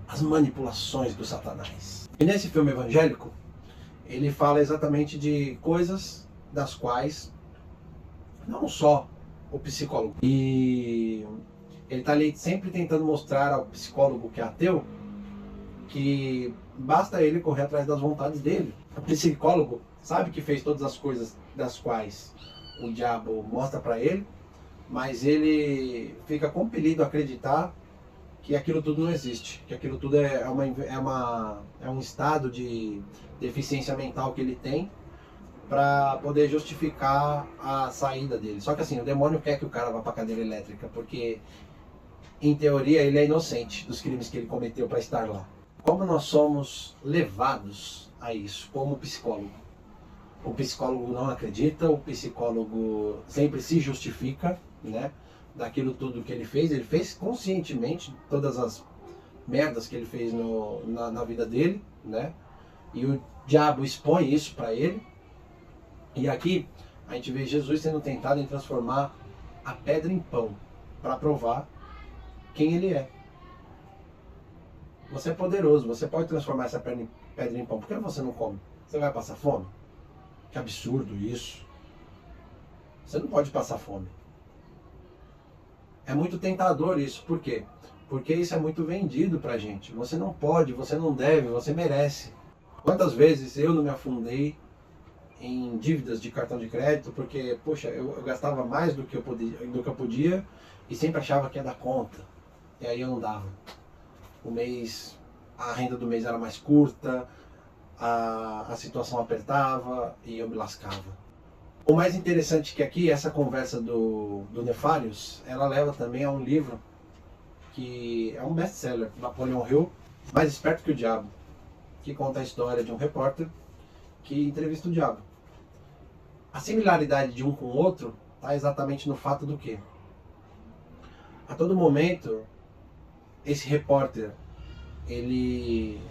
Speaker 1: as manipulações do Satanás. E nesse filme evangélico, ele fala exatamente de coisas das quais não só o psicólogo, e ele está ali sempre tentando mostrar ao psicólogo que é ateu que basta ele correr atrás das vontades dele. O psicólogo sabe que fez todas as coisas das quais o diabo mostra para ele, mas ele fica compelido a acreditar que aquilo tudo não existe, que aquilo tudo é um estado de deficiência mental que ele tem para poder justificar a saída dele. Só que assim, o demônio quer que o cara vá para a cadeira elétrica, porque em teoria ele é inocente dos crimes que ele cometeu para estar lá. Como nós somos levados a isso, como psicólogo? O psicólogo não acredita, o psicólogo sempre se justifica, né, daquilo tudo que ele fez conscientemente todas as merdas que ele fez na vida dele, né, e o diabo expõe isso para ele. E aqui a gente vê Jesus sendo tentado em transformar a pedra em pão, para provar quem ele é. Você é poderoso, você pode transformar essa pedra em pão. Por que você não come? Você vai passar fome? Que absurdo isso. Você não pode passar fome. É muito tentador isso. Por quê? Porque isso é muito vendido pra gente. Você não pode, você não deve, você merece. Quantas vezes eu não me afundei em dívidas de cartão de crédito porque, poxa, eu gastava mais do que eu podia e sempre achava que ia dar conta. E aí eu não dava. A renda do mês era mais curta, a situação apertava e eu me lascava. O mais interessante que aqui, essa conversa do Nefarius, ela leva também a um livro que é um best-seller, Napoleon Hill, Mais Esperto que o Diabo, que conta a história de um repórter que entrevista o diabo. A similaridade de um com o outro está exatamente no fato do quê? A todo momento, esse repórter, ele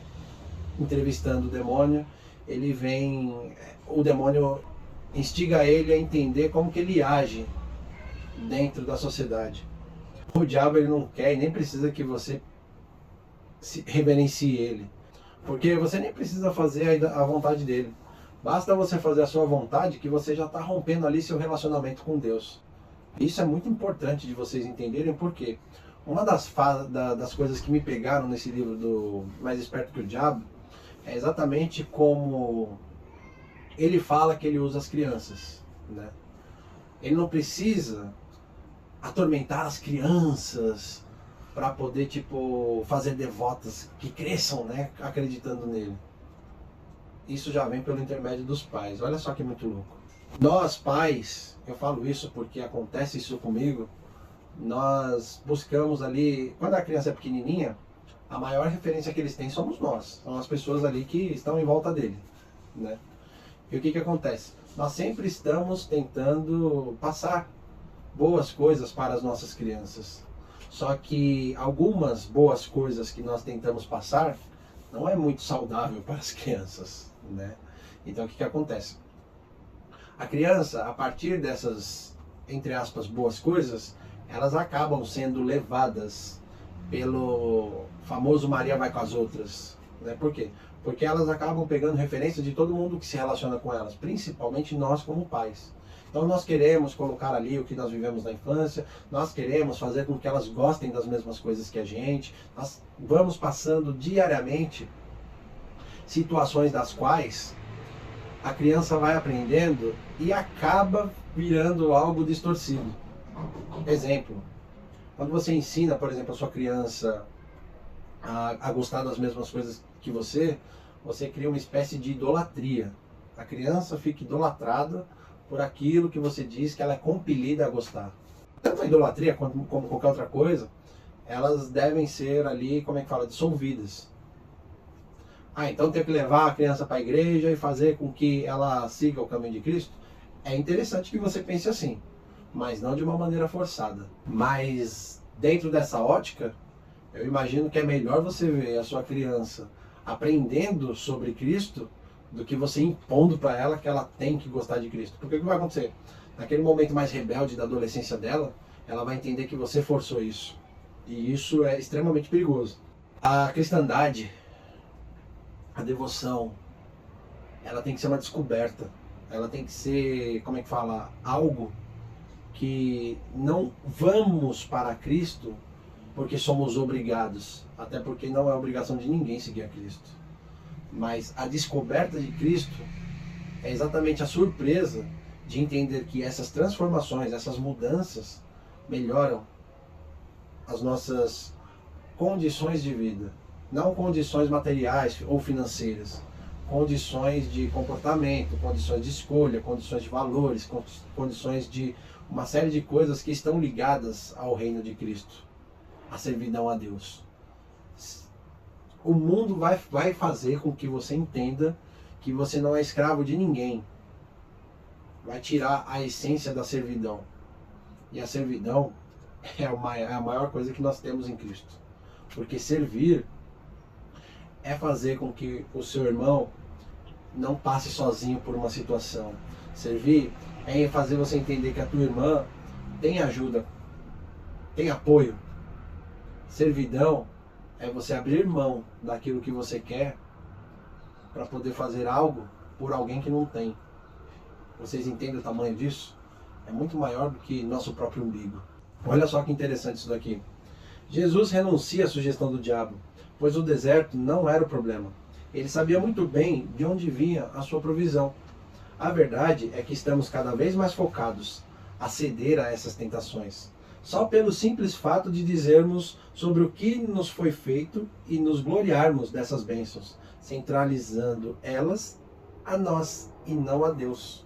Speaker 1: entrevistando o demônio, o demônio instiga ele a entender como que ele age dentro da sociedade. O diabo ele não quer e nem precisa que você reverencie ele, porque você nem precisa fazer a vontade dele. Basta você fazer a sua vontade que você já está rompendo ali seu relacionamento com Deus. Isso é muito importante de vocês entenderem, porque uma das coisas que me pegaram nesse livro do Mais Esperto que o Diabo é exatamente como ele fala que ele usa as crianças, né? Ele não precisa atormentar as crianças para poder fazer devotas que cresçam, né, acreditando nele. Isso já vem pelo intermédio dos pais. Olha só que muito louco. Nós pais, eu falo isso porque acontece isso comigo, nós buscamos ali, quando a criança é pequenininha, a maior referência que eles têm somos nós. São as pessoas ali que estão em volta dele, né? E o que acontece? Nós sempre estamos tentando passar boas coisas para as nossas crianças. Só que algumas boas coisas que nós tentamos passar não é muito saudável para as crianças, né? Então o que acontece? A criança, a partir dessas, entre aspas, boas coisas, elas acabam sendo levadas pelo famoso Maria vai com as outras, né? Por quê? Porque elas acabam pegando referência de todo mundo que se relaciona com elas, principalmente nós como pais. Então nós queremos colocar ali o que nós vivemos na infância, nós queremos fazer com que elas gostem das mesmas coisas que a gente, nós vamos passando diariamente situações das quais a criança vai aprendendo e acaba virando algo distorcido. Exemplo, quando você ensina, por exemplo, a sua criança a gostar das mesmas coisas que você cria uma espécie de idolatria. A criança fica idolatrada por aquilo que você diz que ela é compelida a gostar. Tanto a idolatria como qualquer outra coisa, elas devem ser ali, dissolvidas. Então tem que levar a criança para a igreja e fazer com que ela siga o caminho de Cristo? É interessante que você pense assim, mas não de uma maneira forçada. Mas dentro dessa ótica, eu imagino que é melhor você ver a sua criança aprendendo sobre Cristo do que você impondo para ela que ela tem que gostar de Cristo. Porque o que vai acontecer? Naquele momento mais rebelde da adolescência dela, ela vai entender que você forçou isso. E isso é extremamente perigoso. A cristandade, a devoção, ela tem que ser uma descoberta. Ela tem que ser, como é que fala, algo que não vamos para Cristo porque somos obrigados, até porque não é obrigação de ninguém seguir a Cristo. Mas a descoberta de Cristo é exatamente a surpresa de entender que essas transformações, essas mudanças melhoram as nossas condições de vida. Não condições materiais ou financeiras, condições de comportamento, condições de escolha, condições de valores, condições de uma série de coisas que estão ligadas ao reino de Cristo, a servidão a Deus. O mundo vai fazer com que você entenda que você não é escravo de ninguém. Vai tirar a essência da servidão. E a servidão é a maior coisa que nós temos em Cristo. Porque servir é fazer com que o seu irmão não passe sozinho por uma situação. Servir é fazer você entender que a tua irmã tem ajuda, tem apoio. Servidão é você abrir mão daquilo que você quer para poder fazer algo por alguém que não tem. Vocês entendem o tamanho disso? É muito maior do que nosso próprio umbigo. Olha só que interessante isso daqui. Jesus renuncia à sugestão do diabo, pois o deserto não era o problema. Ele sabia muito bem de onde vinha a sua provisão. A verdade é que estamos cada vez mais focados a ceder a essas tentações, só pelo simples fato de dizermos sobre o que nos foi feito e nos gloriarmos dessas bênçãos, centralizando elas a nós e não a Deus.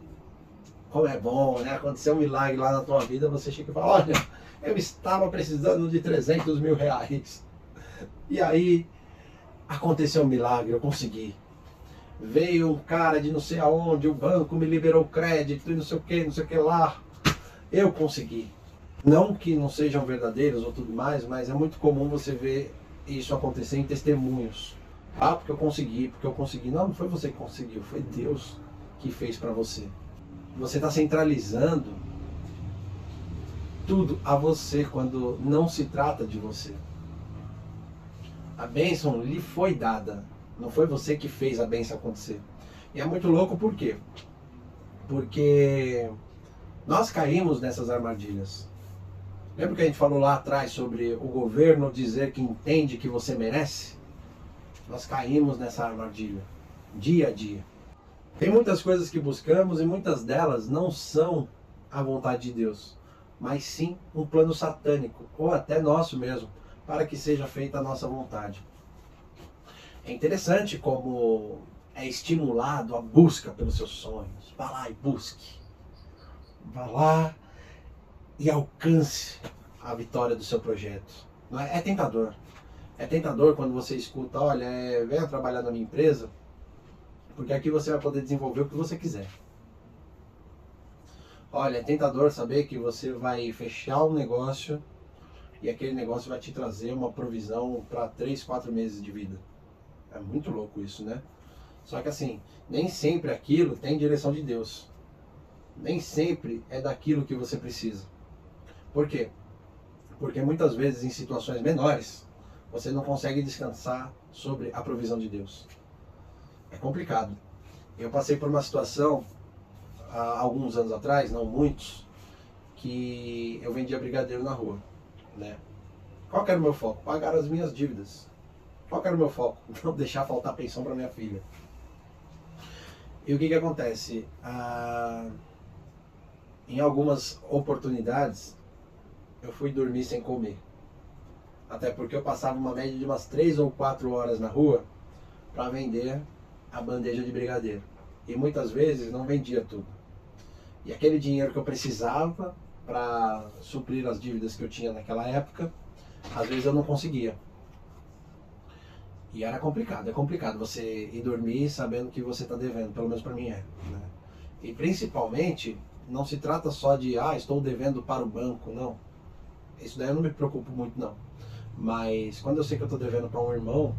Speaker 1: Como é bom, né? Aconteceu um milagre lá na tua vida, você chega e fala, olha, eu estava precisando de 300 mil reais. E aí, aconteceu um milagre, eu consegui. Veio um cara de não sei aonde, o banco me liberou crédito e não sei o que lá. Eu consegui. Não que não sejam verdadeiros ou tudo mais, mas é muito comum você ver isso acontecer em testemunhos. Ah, porque eu consegui, porque eu consegui. Não, não foi você que conseguiu, foi Deus que fez para você. Você está centralizando tudo a você quando não se trata de você. A bênção lhe foi dada, não foi você que fez a bênção acontecer. E é muito louco por quê? Porque nós caímos nessas armadilhas. Lembra que a gente falou lá atrás sobre o governo dizer que entende que você merece? Nós caímos nessa armadilha, dia a dia. Tem muitas coisas que buscamos e muitas delas não são a vontade de Deus, mas sim um plano satânico, ou até nosso mesmo, para que seja feita a nossa vontade. É interessante como é estimulado a busca pelos seus sonhos. Vá lá e busque. Vá lá e alcance a vitória do seu projeto. Não é? É tentador. É tentador quando você escuta, olha, venha trabalhar na minha empresa, porque aqui você vai poder desenvolver o que você quiser. Olha, é tentador saber que você vai fechar um negócio e aquele negócio vai te trazer uma provisão para 3, 4 meses de vida. É muito louco isso, né? Só que assim, nem sempre aquilo tem direção de Deus. Nem sempre é daquilo que você precisa. Por quê? Porque muitas vezes em situações menores, você não consegue descansar sobre a provisão de Deus. É complicado. Eu passei por uma situação há alguns anos atrás, não muitos, que eu vendia brigadeiro na rua, né? Qual que era o meu foco? Pagar as minhas dívidas. Qual que era o meu foco? Não deixar faltar pensão para minha filha. E o que acontece? Em algumas oportunidades, eu fui dormir sem comer. Até porque eu passava uma média de umas 3 ou 4 horas na rua para vender a bandeja de brigadeiro. E muitas vezes não vendia tudo. E aquele dinheiro que eu precisava para suprir as dívidas que eu tinha naquela época, às vezes eu não conseguia. E era complicado, é complicado você ir dormir sabendo que você está devendo, pelo menos para mim é. Né? E principalmente não se trata só de, estou devendo para o banco, não. Isso daí eu não me preocupo muito, não. Mas quando eu sei que eu estou devendo para um irmão,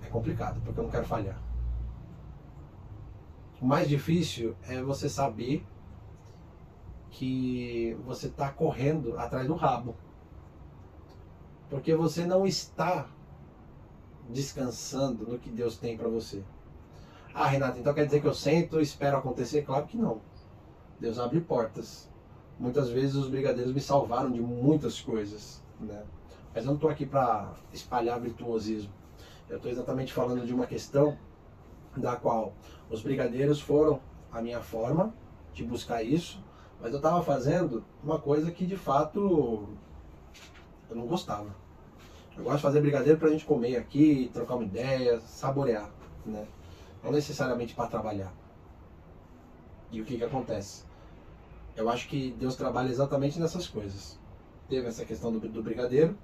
Speaker 1: é complicado, porque eu não quero falhar. O mais difícil é você saber que você está correndo atrás do rabo. Porque você não está descansando no que Deus tem para você. Renato, então quer dizer que eu sento e espero acontecer? Claro que não. Deus abre portas. Muitas vezes os brigadeiros me salvaram de muitas coisas, né? Mas eu não estou aqui para espalhar virtuosismo. Eu estou exatamente falando de uma questão da qual os brigadeiros foram a minha forma de buscar isso, mas eu estava fazendo uma coisa que de fato eu não gostava. Eu gosto de fazer brigadeiro para a gente comer aqui, trocar uma ideia, saborear, né? Não necessariamente para trabalhar. E o que acontece? Eu acho que Deus trabalha exatamente nessas coisas. Teve essa questão do brigadeiro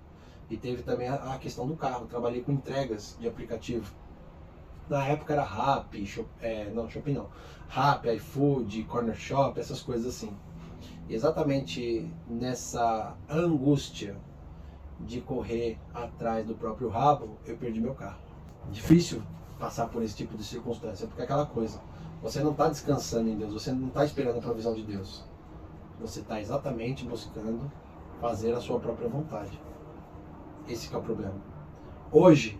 Speaker 1: e teve também a questão do carro. Trabalhei com entregas de aplicativo. Na época era Rappi, Shopee não. Rappi, iFood, Corner Shop, essas coisas assim. E exatamente nessa angústia de correr atrás do próprio rabo, eu perdi meu carro. Difícil passar por esse tipo de circunstância, porque é aquela coisa, você não está descansando em Deus, você não está esperando a provisão de Deus. Você está exatamente buscando fazer a sua própria vontade. Esse que é o problema. Hoje,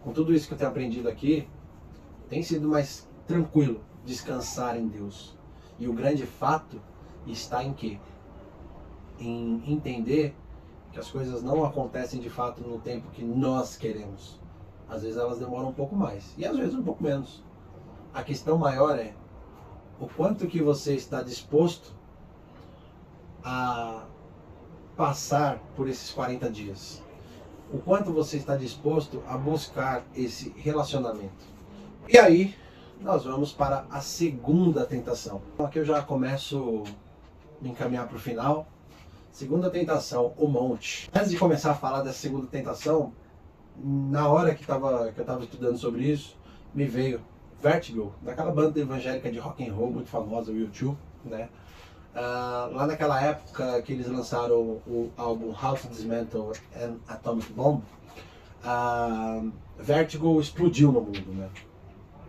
Speaker 1: com tudo isso que eu tenho aprendido aqui, tem sido mais tranquilo descansar em Deus. E o grande fato está em quê? Em entender que as coisas não acontecem de fato no tempo que nós queremos. Às vezes elas demoram um pouco mais e às vezes um pouco menos. A questão maior é o quanto que você está disposto a passar por esses 40 dias. O quanto você está disposto a buscar esse relacionamento. E aí, nós vamos para a segunda tentação. Aqui eu já começo a me encaminhar para o final. Segunda tentação, o monte. Antes de começar a falar dessa segunda tentação, na hora que eu estava estudando sobre isso, me veio Vertigo, daquela banda evangélica de rock and roll muito famosa, o U2, né? Lá naquela época que eles lançaram o álbum How to Dismantle an Atomic Bomb, Vertigo explodiu no mundo, né?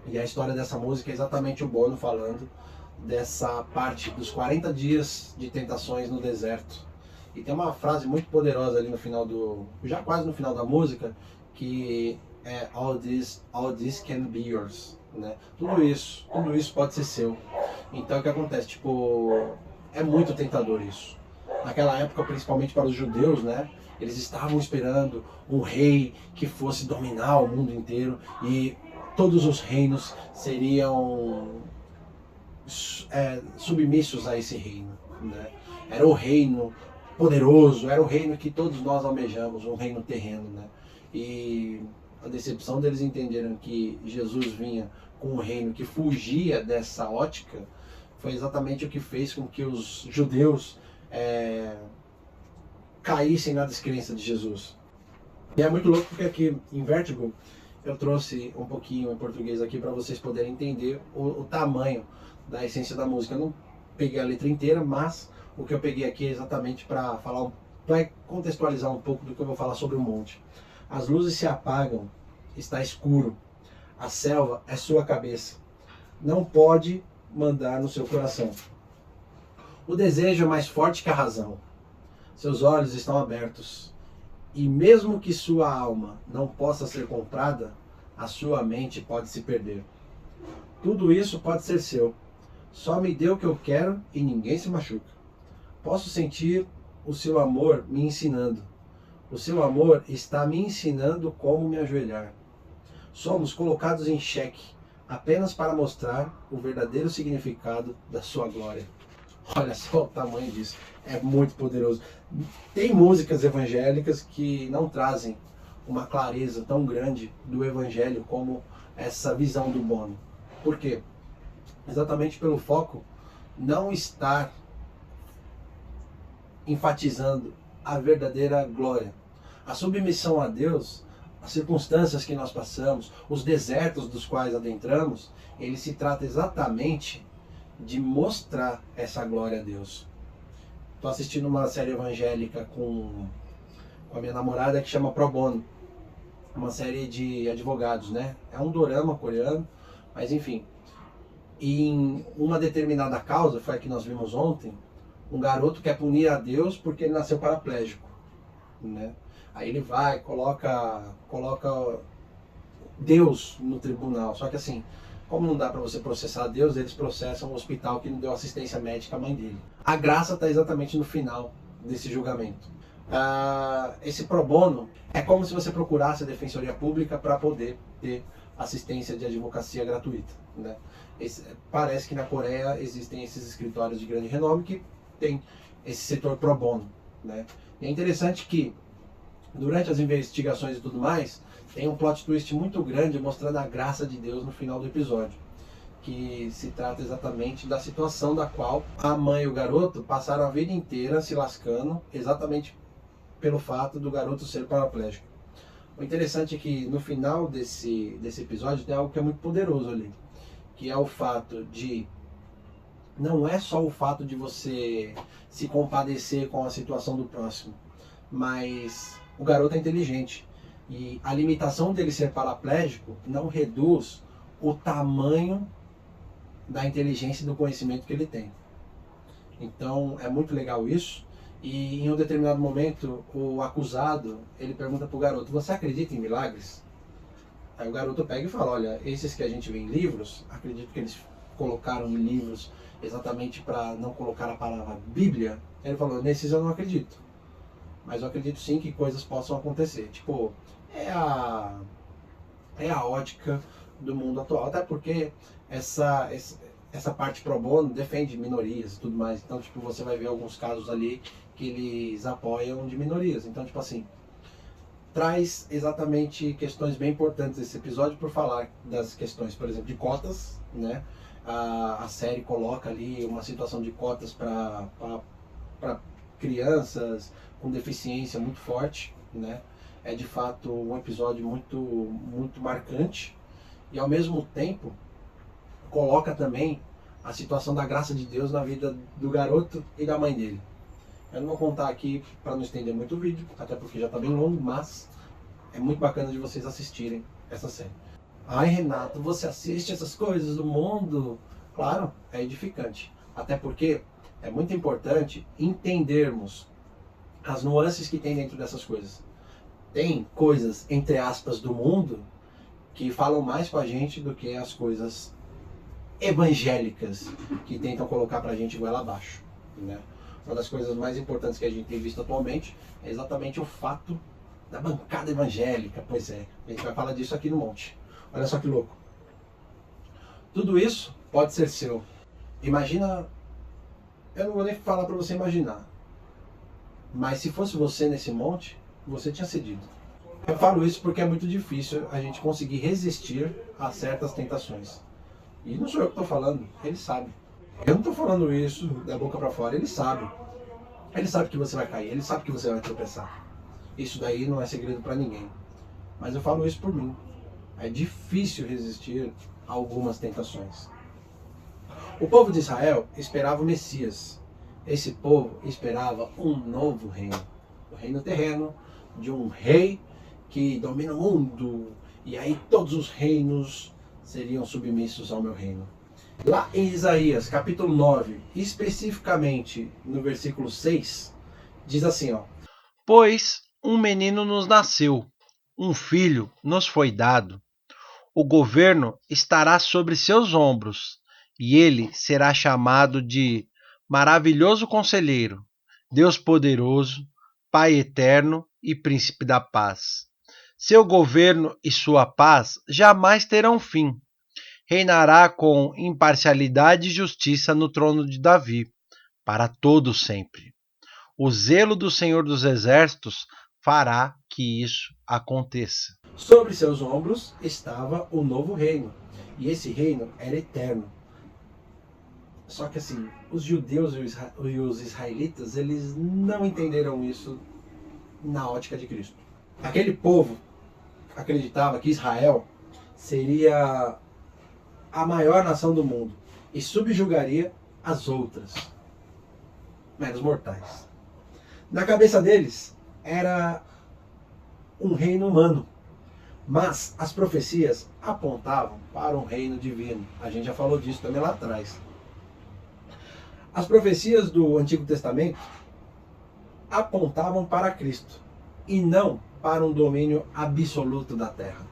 Speaker 1: E a história dessa música é exatamente o Bono falando dessa parte dos 40 dias de tentações no deserto. E tem uma frase muito poderosa ali no final já quase no final da música, que é all this can be yours, né? Tudo isso pode ser seu. Então o que acontece? Tipo, é muito tentador isso. Naquela época, principalmente para os judeus, né? Eles estavam esperando um rei que fosse dominar o mundo inteiro e todos os reinos seriam submissos a esse reino, né? Era o reino poderoso, era o reino que todos nós almejamos, um reino terreno, né? E a decepção deles entenderam que Jesus vinha com um reino que fugia dessa ótica foi exatamente o que fez com que os judeus caíssem na descrença de Jesus. E é muito louco porque aqui em Vertigo eu trouxe um pouquinho em português aqui para vocês poderem entender o tamanho da essência da música. Eu não peguei a letra inteira, mas o que eu peguei aqui é exatamente para contextualizar um pouco do que eu vou falar sobre o monte. As luzes se apagam, está escuro, a selva é sua cabeça, não pode mandar no seu coração. O desejo é mais forte que a razão, seus olhos estão abertos, e mesmo que sua alma não possa ser comprada, a sua mente pode se perder. Tudo isso pode ser seu, só me dê o que eu quero e ninguém se machuca. Posso sentir o seu amor me ensinando. O seu amor está me ensinando como me ajoelhar. Somos colocados em xeque apenas para mostrar o verdadeiro significado da sua glória. Olha só o tamanho disso, é muito poderoso. Tem músicas evangélicas que não trazem uma clareza tão grande do evangelho como essa visão do Bono. Por quê? Exatamente pelo foco não estar enfatizando a verdadeira glória. A submissão a Deus, as circunstâncias que nós passamos, os desertos dos quais adentramos, ele se trata exatamente de mostrar essa glória a Deus. Estou assistindo uma série evangélica com a minha namorada que chama Pro Bono, uma série de advogados, né? É um dorama coreano, mas enfim. E em uma determinada causa, foi a que nós vimos ontem, um garoto quer punir a Deus porque ele nasceu paraplégico, né? Aí ele vai, coloca Deus no tribunal. Só que assim, como não dá para você processar Deus, eles processam o hospital que não deu assistência médica à mãe dele. A graça está exatamente no final desse julgamento. Esse pro bono é como se você procurasse a defensoria pública para poder ter assistência de advocacia gratuita, né? Parece que na Coreia existem esses escritórios de grande renome que tem esse setor pro bono, né? E é interessante que durante as investigações e tudo mais, tem um plot twist muito grande mostrando a graça de Deus no final do episódio, que se trata exatamente da situação da qual a mãe e o garoto passaram a vida inteira se lascando, exatamente pelo fato do garoto ser paraplégico. O interessante é que no final desse episódio tem algo que é muito poderoso ali, que é o fato de... Não é só o fato de você se compadecer com a situação do próximo, mas o garoto é inteligente. E a limitação dele ser paraplégico não reduz o tamanho da inteligência e do conhecimento que ele tem. Então é muito legal isso. E em um determinado momento, o acusado, ele pergunta para o garoto: você acredita em milagres? Aí o garoto pega e fala: olha, esses que a gente vê em livros, acredito que eles colocaram em livros exatamente para não colocar a palavra Bíblia. Ele falou: nesses eu não acredito, mas eu acredito sim que coisas possam acontecer. Tipo, é a ótica do mundo atual, até porque essa parte pro bono defende minorias e tudo mais. Então, tipo, você vai ver alguns casos ali que eles apoiam de minorias. Então, tipo assim, traz exatamente questões bem importantes esse episódio por falar das questões, por exemplo, de cotas, né? A série coloca ali uma situação de cotas para crianças com deficiência muito forte, né? É de fato um episódio muito marcante e ao mesmo tempo coloca também a situação da graça de Deus na vida do garoto e da mãe dele. Eu não vou contar aqui para não estender muito o vídeo, até porque já está bem longo, mas é muito bacana de vocês assistirem essa série. Ai, Renato, você assiste essas coisas do mundo? Claro, é edificante. Até porque é muito importante entendermos as nuances que tem dentro dessas coisas. Tem coisas, entre aspas, do mundo que falam mais com a gente do que as coisas evangélicas que tentam colocar pra gente goela abaixo, né? Uma das coisas mais importantes que a gente tem visto atualmente é exatamente o fato da bancada evangélica. Pois é, a gente vai falar disso aqui no monte. Olha só que louco. Tudo isso pode ser seu. Imagina, eu não vou nem falar para você imaginar, mas se fosse você nesse monte, você tinha cedido. Eu falo isso porque é muito difícil a gente conseguir resistir a certas tentações. E não sou eu que estou falando, ele sabe. Eu não estou falando isso da boca para fora, ele sabe. Ele sabe que você vai cair, ele sabe que você vai tropeçar. Isso daí não é segredo para ninguém. Mas eu falo isso por mim. É difícil resistir a algumas tentações. O povo de Israel esperava o Messias. Esse povo esperava um novo reino. O reino terreno de um rei que domina o mundo. E aí todos os reinos seriam submissos ao meu reino. Lá em Isaías, capítulo 9, especificamente no versículo 6, diz assim, ó:
Speaker 2: Pois um menino nos nasceu, um filho nos foi dado. O governo estará sobre seus ombros, e ele será chamado de Maravilhoso Conselheiro, Deus Poderoso, Pai Eterno e Príncipe da Paz. Seu governo e sua paz jamais terão fim. Reinará com imparcialidade e justiça no trono de Davi, para todo sempre. O zelo do Senhor dos Exércitos fará que isso aconteça.
Speaker 1: Sobre seus ombros estava o novo reino, e esse reino era eterno. Só que assim, os judeus e os israelitas, eles não entenderam isso na ótica de Cristo. Aquele povo acreditava que Israel seria a maior nação do mundo e subjugaria as outras, meros mortais. Na cabeça deles era um reino humano, mas as profecias apontavam para um reino divino. A gente já falou disso também lá atrás. As profecias do Antigo Testamento apontavam para Cristo e não para um domínio absoluto da terra.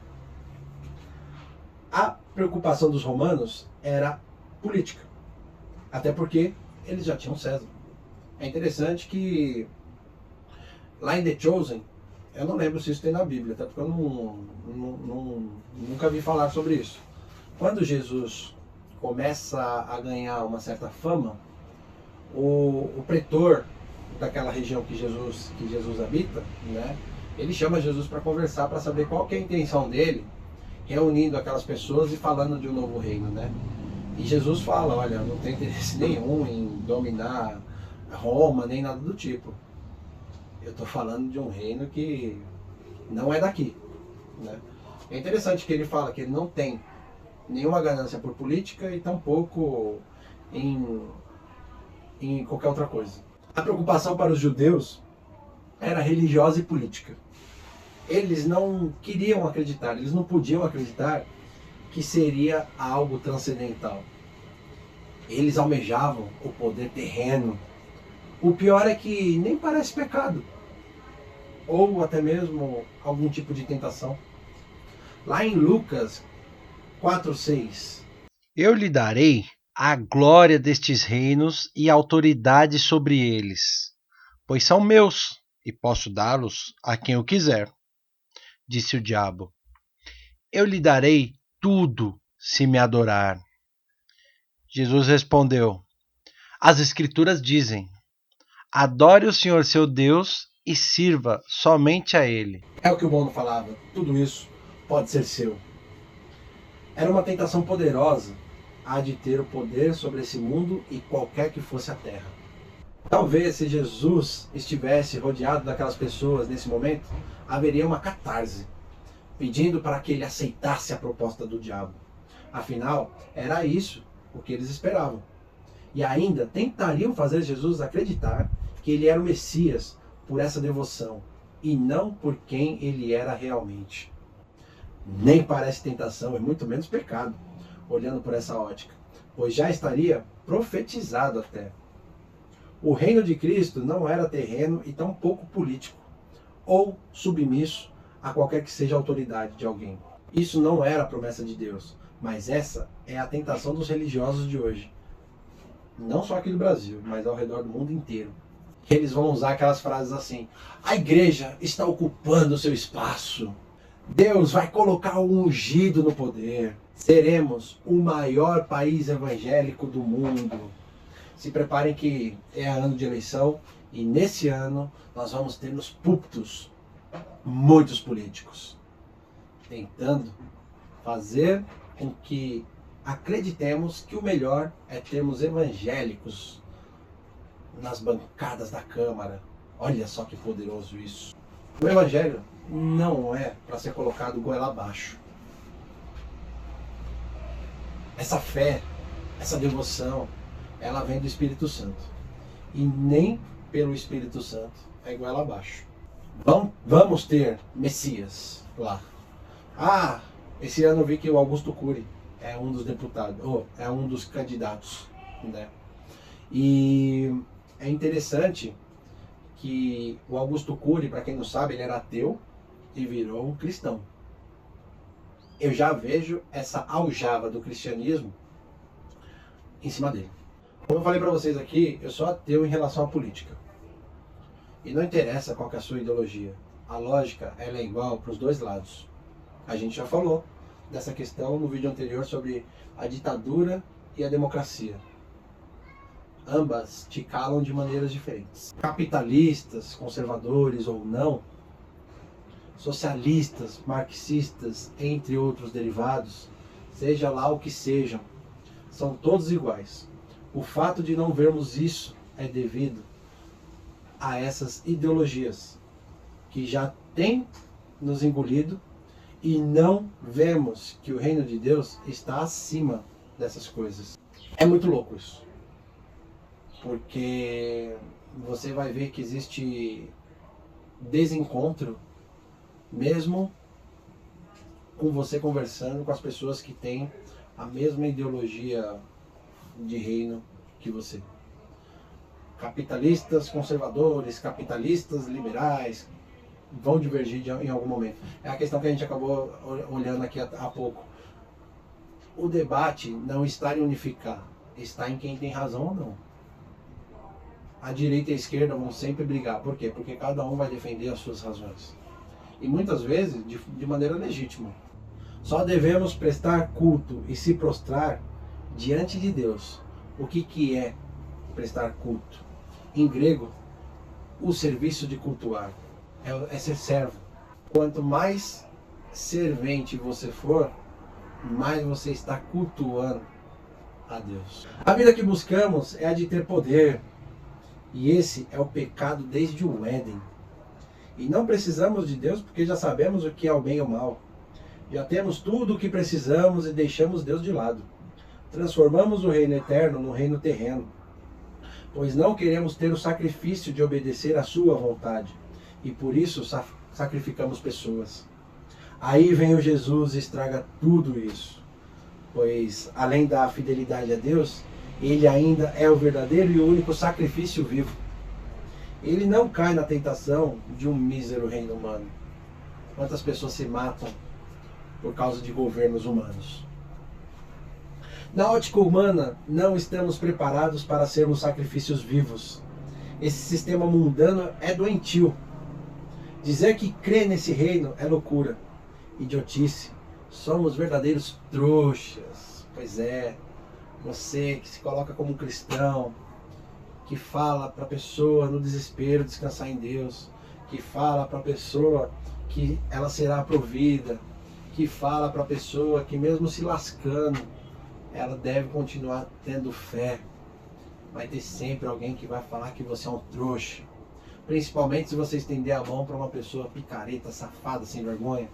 Speaker 1: A preocupação dos romanos era política, até porque eles já tinham César. É interessante que lá em The Chosen, eu não lembro se isso tem na Bíblia, até porque eu nunca vi falar sobre isso. Quando Jesus começa a ganhar uma certa fama, o pretor daquela região que Jesus habita, né, ele chama Jesus para conversar, para saber qual que é a intenção dele, reunindo aquelas pessoas e falando de um novo reino, né? E Jesus fala, olha, não tem interesse nenhum em dominar Roma, nem nada do tipo. Eu estou falando de um reino que não é daqui, né? É interessante que ele fala que ele não tem nenhuma ganância por política e tampouco em qualquer outra coisa. A preocupação para os judeus era religiosa e política. Eles não queriam acreditar, eles não podiam acreditar que seria algo transcendental. Eles almejavam o poder terreno. O pior é que nem parece pecado, ou até mesmo algum tipo de tentação. Lá em Lucas 4:6.
Speaker 2: Eu lhe darei a glória destes reinos e autoridade sobre eles, pois são meus e posso dá-los a quem eu quiser. Disse o diabo: eu lhe darei tudo se me adorar. Jesus respondeu: as Escrituras dizem: adore o Senhor seu Deus e sirva somente a Ele.
Speaker 1: É o que o Bono falava, tudo isso pode ser seu. Era uma tentação poderosa a de ter o poder sobre esse mundo e qualquer que fosse a terra. Talvez se Jesus estivesse rodeado daquelas pessoas nesse momento, haveria uma catarse, pedindo para que ele aceitasse a proposta do diabo. Afinal, era isso o que eles esperavam. E ainda tentariam fazer Jesus acreditar que ele era o Messias por essa devoção, e não por quem ele era realmente. Nem parece tentação, e muito menos pecado, olhando por essa ótica, pois já estaria profetizado até. O reino de Cristo não era terreno e tampouco político, ou submisso a qualquer que seja a autoridade de alguém. Isso não era a promessa de Deus, mas essa é a tentação dos religiosos de hoje. Não só aqui do Brasil, mas ao redor do mundo inteiro. Eles vão usar aquelas frases assim: a igreja está ocupando o seu espaço. Deus vai colocar o ungido no poder. Seremos o maior país evangélico do mundo. Se preparem que é ano de eleição e nesse ano nós vamos ter nos púlpitos muitos políticos tentando fazer com que acreditemos que o melhor é termos evangélicos nas bancadas da Câmara. Olha só que poderoso isso. O evangelho não é para ser colocado goela abaixo. Essa fé, essa devoção, ela vem do Espírito Santo. E nem pelo Espírito Santo é goela abaixo. Vamos ter Messias lá. Ah, esse ano eu vi que o Augusto Cury é um dos deputados, ou é um dos candidatos, né? E é interessante que o Augusto Cury, para quem não sabe, ele era ateu e virou um cristão. Eu já vejo essa aljava do cristianismo em cima dele. Como eu falei para vocês aqui, eu sou ateu em relação à política. E não interessa qual que é a sua ideologia. A lógica, ela é igual para os dois lados. A gente já falou dessa questão no vídeo anterior sobre a ditadura e a democracia. Ambas te calam de maneiras diferentes. Capitalistas, conservadores ou não, socialistas, marxistas, entre outros derivados, seja lá o que sejam, são todos iguais. O fato de não vermos isso é devido a essas ideologias que já têm nos engolido e não vemos que o reino de Deus está acima dessas coisas. É muito louco isso, porque você vai ver que existe desencontro mesmo com você conversando com as pessoas que têm a mesma ideologia de reino que você. Capitalistas conservadores, capitalistas liberais, vão divergir em algum momento. É a questão que a gente acabou olhando aqui há pouco. O debate não está em unificar, está em quem tem razão ou não. A direita e a esquerda vão sempre brigar. Por quê? Porque cada um vai defender as suas razões. E muitas vezes de maneira legítima. Só devemos prestar culto e se prostrar diante de Deus. O que é prestar culto? Em grego, o serviço de cultuar é ser servo. Quanto mais servente você for, mais você está cultuando a Deus. A vida que buscamos é a de ter poder. E esse é o pecado desde o Éden. E não precisamos de Deus porque já sabemos o que é o bem e o mal. Já temos tudo o que precisamos e deixamos Deus de lado. Transformamos o reino eterno no reino terreno, pois não queremos ter o sacrifício de obedecer à sua vontade. E por isso sacrificamos pessoas. Aí vem o Jesus e estraga tudo isso. Pois além da fidelidade a Deus, ele ainda é o verdadeiro e o único sacrifício vivo. Ele não cai na tentação de um mísero reino humano. Quantas pessoas se matam por causa de governos humanos? Na ótica humana, não estamos preparados para sermos sacrifícios vivos. Esse sistema mundano é doentio. Dizer que crê nesse reino é loucura, idiotice. Somos verdadeiros trouxas. Pois é, você que se coloca como um cristão, que fala para a pessoa no desespero descansar em Deus, que fala para a pessoa que ela será provida, que fala para a pessoa que mesmo se lascando, ela deve continuar tendo fé. Vai ter sempre alguém que vai falar que você é um trouxa. Principalmente se você estender a mão para uma pessoa picareta, safada, sem vergonha.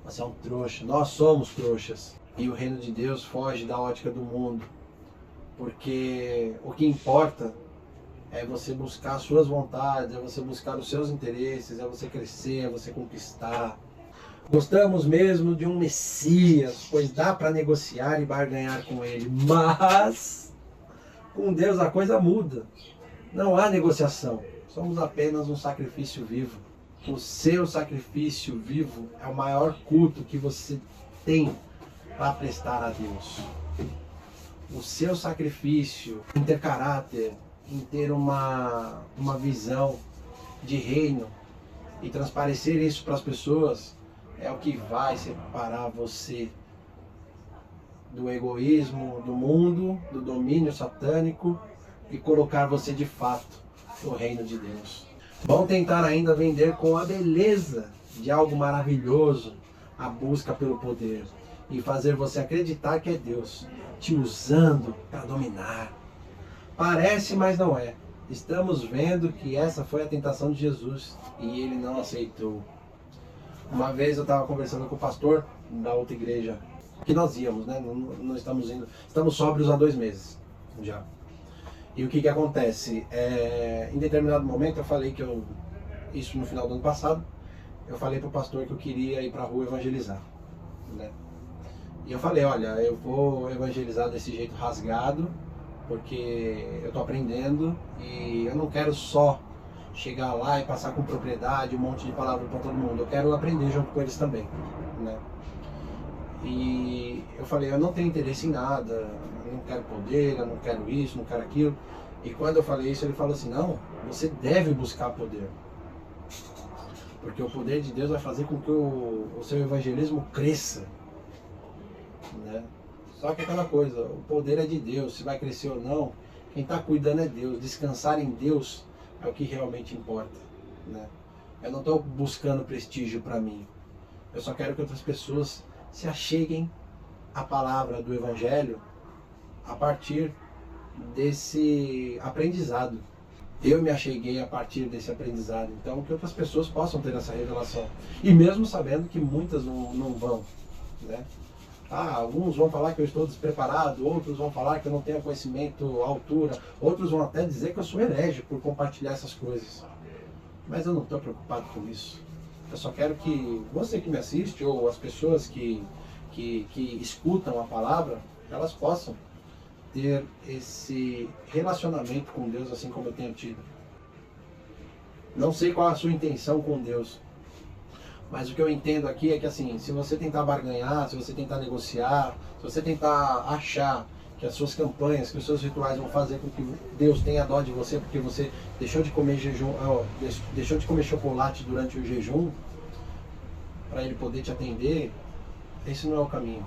Speaker 1: Você é um trouxa. Nós somos trouxas. E o reino de Deus foge da ótica do mundo. Porque o que importa é você buscar as suas vontades, é você buscar os seus interesses, é você crescer, é você conquistar. Gostamos mesmo de um Messias, pois dá para negociar e barganhar com ele. Mas com Deus a coisa muda. Não há negociação. Somos apenas um sacrifício vivo. O seu sacrifício vivo é o maior culto que você tem para prestar a Deus. O seu sacrifício em ter caráter, em ter uma visão de reino e transparecer isso para as pessoas é o que vai separar você do egoísmo do mundo, do domínio satânico e colocar você de fato no reino de Deus. Vão tentar ainda vender com a beleza de algo maravilhoso a busca pelo poder e fazer você acreditar que é Deus te usando para dominar. Parece, mas não é. Estamos vendo que essa foi a tentação de Jesus e ele não aceitou. Uma vez eu estava conversando com o pastor da outra igreja que nós íamos, né? Não estamos indo, estamos sóbrios há 2 meses já. E o que acontece? Em determinado momento eu falei que isso no final do ano passado, eu falei para o pastor que eu queria ir para a rua evangelizar, né? E eu falei, olha, eu vou evangelizar desse jeito rasgado, porque eu estou aprendendo e eu não quero só chegar lá e passar com propriedade um monte de palavras para todo mundo. Eu quero aprender junto com eles também, né? E eu falei, eu não tenho interesse em nada, eu não quero poder, eu não quero isso, não quero aquilo. E quando eu falei isso, ele falou assim, não, você deve buscar poder. Porque o poder de Deus vai fazer com que o seu evangelismo cresça, né? Só que aquela coisa, o poder é de Deus, se vai crescer ou não, quem está cuidando é Deus. Descansar em Deus é o que realmente importa, né? Eu não estou buscando prestígio para mim. Eu só quero que outras pessoas se acheguem à palavra do Evangelho a partir desse aprendizado. Eu me acheguei a partir desse aprendizado. Então, que outras pessoas possam ter essa revelação. E mesmo sabendo que muitas não vão, né? Alguns vão falar que eu estou despreparado, outros vão falar que eu não tenho conhecimento à altura, outros vão até dizer que eu sou herege por compartilhar essas coisas. Mas eu não estou preocupado com isso. Eu só quero que você que me assiste, ou as pessoas que escutam a palavra, elas possam ter esse relacionamento com Deus assim como eu tenho tido. Não sei qual é a sua intenção com Deus, mas o que eu entendo aqui é que assim, se você tentar barganhar, se você tentar negociar, se você tentar achar que as suas campanhas, que os seus rituais vão fazer com que Deus tenha dó de você porque você deixou de comer deixou de comer chocolate durante o jejum para Ele poder te atender, esse não é o caminho.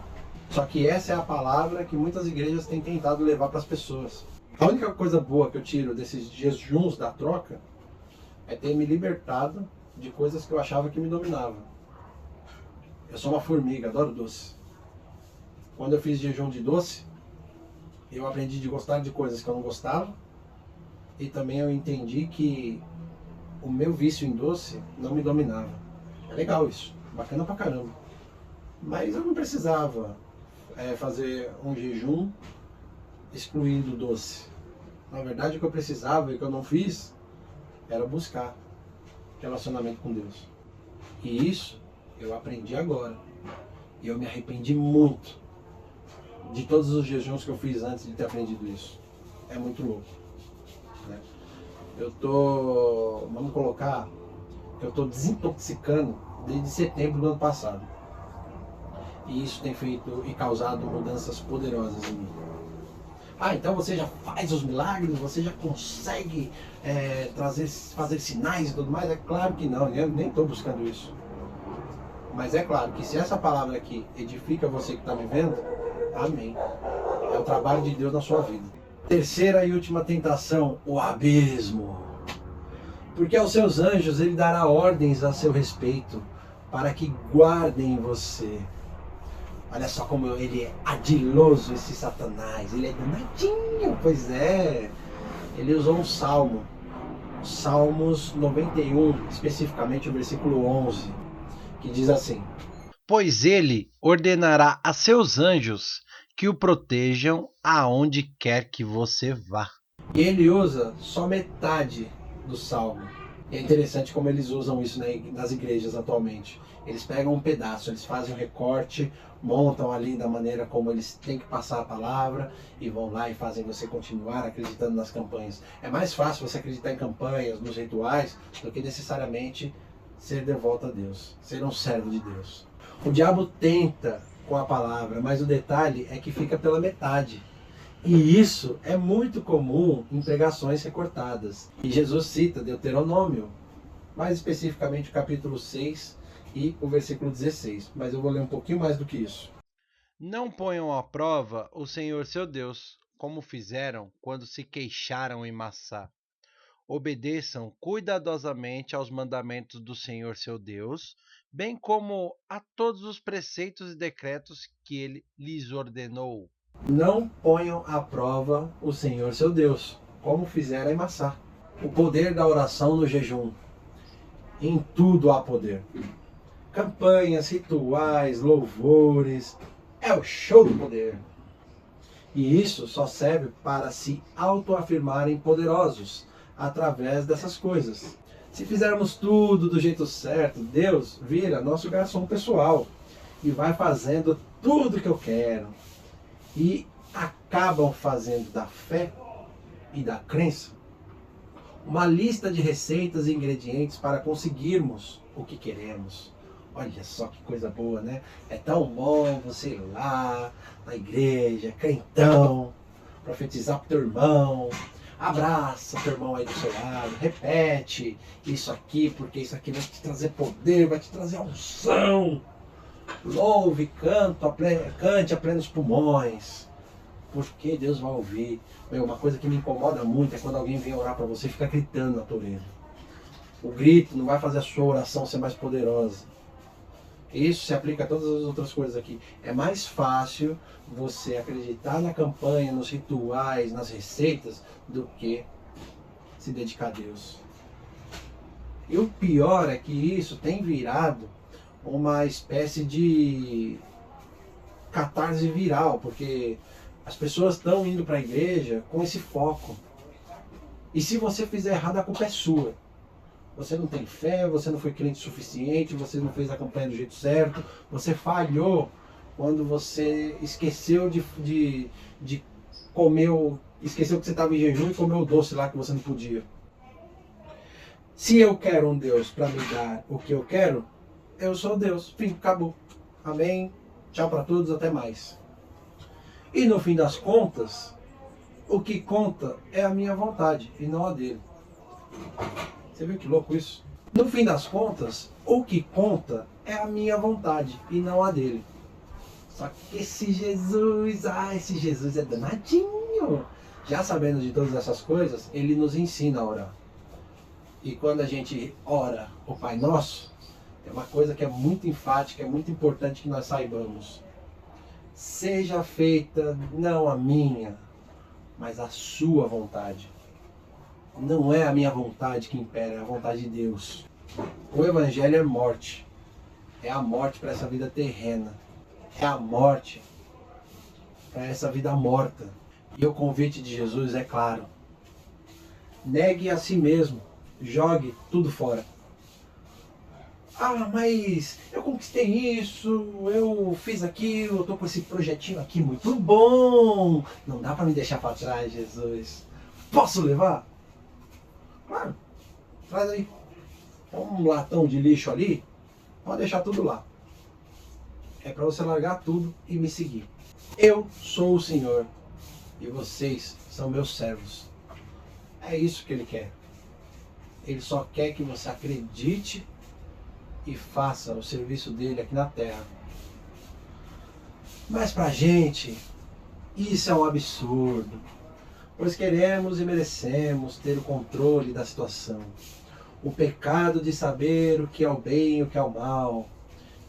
Speaker 1: Só que essa é a palavra que muitas igrejas têm tentado levar para as pessoas. A única coisa boa que eu tiro desses jejuns da troca é ter me libertado de coisas que eu achava que me dominavam. Eu sou uma formiga, adoro doce. Quando eu fiz jejum de doce, eu aprendi de gostar de coisas que eu não gostava, e também eu entendi que o meu vício em doce não me dominava. É legal isso, bacana pra caramba. Mas eu não precisava fazer um jejum excluindo o doce. Na verdade, o que eu precisava e que eu não fiz era buscar relacionamento com Deus. E isso eu aprendi agora. E eu me arrependi muito de todos os jejuns que eu fiz antes de ter aprendido isso. É muito louco, né? Vamos colocar que eu estou desintoxicando desde setembro do ano passado. E isso tem feito e causado mudanças poderosas em mim. Então você já faz os milagres, você já consegue fazer sinais e tudo mais? É claro que não, eu nem estou buscando isso. Mas é claro que se essa palavra aqui edifica você que está me vendo, amém. É o trabalho de Deus na sua vida. Terceira e última tentação, o abismo. Porque aos seus anjos ele dará ordens a seu respeito, para que guardem você. Olha só como ele é ardiloso, esse Satanás. Ele é danadinho, pois é. Ele usou um salmo. Salmos 91, especificamente o versículo 11, que diz assim:
Speaker 2: Pois ele ordenará a seus anjos que o protejam aonde quer que você vá.
Speaker 1: E ele usa só metade do salmo. E é interessante como eles usam isso nas igrejas atualmente. Eles pegam um pedaço, eles fazem um recorte, montam ali da maneira como eles têm que passar a palavra e vão lá e fazem você continuar acreditando nas campanhas. É mais fácil você acreditar em campanhas, nos rituais, do que necessariamente ser devoto a Deus, ser um servo de Deus. O diabo tenta com a palavra, mas o detalhe é que fica pela metade. E isso é muito comum em pregações recortadas. E Jesus cita Deuteronômio, mais especificamente o capítulo 6 e o versículo 16. Mas eu vou ler um pouquinho mais do que isso.
Speaker 2: Não ponham à prova o Senhor seu Deus, como fizeram quando se queixaram em Massá. Obedeçam cuidadosamente aos mandamentos do Senhor seu Deus, bem como a todos os preceitos e decretos que ele lhes ordenou.
Speaker 1: Não ponham à prova o Senhor seu Deus, como fizeram em Massá. O poder da oração no jejum. Em tudo há poder. Campanhas, rituais, louvores. É o show do poder. E isso só serve para se autoafirmarem poderosos através dessas coisas. Se fizermos tudo do jeito certo, Deus vira nosso garçom pessoal e vai fazendo tudo que eu quero. E acabam fazendo da fé e da crença uma lista de receitas e ingredientes para conseguirmos o que queremos. Olha só que coisa boa, né? É tão bom você ir lá na igreja, crentão, profetizar pro teu irmão, abraça teu irmão aí do seu lado, repete isso aqui, porque isso aqui vai te trazer poder, vai te trazer unção. Louve, cante a plenos pulmões, porque Deus vai ouvir. Uma coisa que me incomoda muito é quando alguém vem orar para você e fica gritando na tua orelha. O grito não vai fazer a sua oração ser mais poderosa. Isso se aplica a todas as outras coisas aqui. É mais fácil você acreditar na campanha, nos rituais, nas receitas, do que se dedicar a Deus. E o pior é que isso tem virado uma espécie de catarse viral, porque as pessoas estão indo para a igreja com esse foco. E se você fizer errado, a culpa é sua. Você não tem fé, você não foi crente o suficiente, você não fez a campanha do jeito certo, você falhou quando você esqueceu de comer, esqueceu que você estava em jejum e comeu o doce lá que você não podia. Se eu quero um Deus para me dar o que eu quero, eu sou Deus. Fim, acabou. Amém. Tchau para todos, até mais. E no fim das contas, o que conta é a minha vontade e não a dele. Você viu que louco isso? No fim das contas, o que conta é a minha vontade e não a dele. Só que esse Jesus é danadinho. Já sabendo de todas essas coisas, ele nos ensina a orar. E quando a gente ora o Pai Nosso, tem uma coisa que é muito enfática, é muito importante que nós saibamos. Seja feita não a minha, mas a sua vontade. Não é a minha vontade que impera, é a vontade de Deus. O Evangelho é morte. É a morte para essa vida terrena. É a morte para essa vida morta. E o convite de Jesus é claro. Negue a si mesmo. Jogue tudo fora. Ah, mas eu conquistei isso, eu fiz aquilo, eu tô com esse projetinho aqui muito bom. Não dá para me deixar para trás, Jesus. Posso levar? Claro, traz aí. Um latão de lixo ali, pode deixar tudo lá. É para você largar tudo e me seguir. Eu sou o Senhor e vocês são meus servos. É isso que Ele quer. Ele só quer que você acredite e faça o serviço dele aqui na terra. Mas pra gente, isso é um absurdo. Pois queremos e merecemos ter o controle da situação. O pecado de saber o que é o bem e o que é o mal.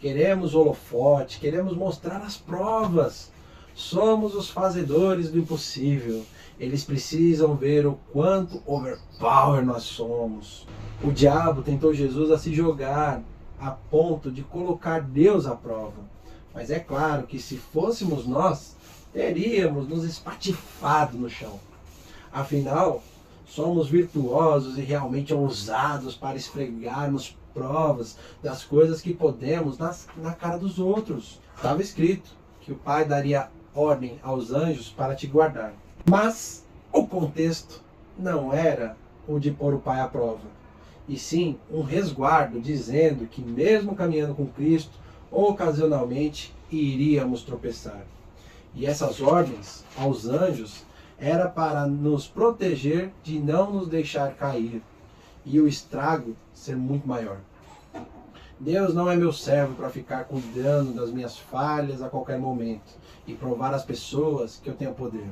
Speaker 1: Queremos holofote, queremos mostrar as provas. Somos os fazedores do impossível. Eles precisam ver o quanto overpower nós somos. O diabo tentou Jesus a se jogar a ponto de colocar Deus à prova. Mas é claro que se fôssemos nós, teríamos nos espatifado no chão. Afinal, somos virtuosos e realmente ousados para esfregarmos provas das coisas que podemos na cara dos outros. Estava escrito que o Pai daria ordem aos anjos para te guardar. Mas o contexto não era o de pôr o Pai à prova, e sim um resguardo dizendo que mesmo caminhando com Cristo, ocasionalmente iríamos tropeçar. E essas ordens aos anjos era para nos proteger de não nos deixar cair e o estrago ser muito maior. Deus não é meu servo para ficar cuidando das minhas falhas a qualquer momento e provar às pessoas que eu tenho poder.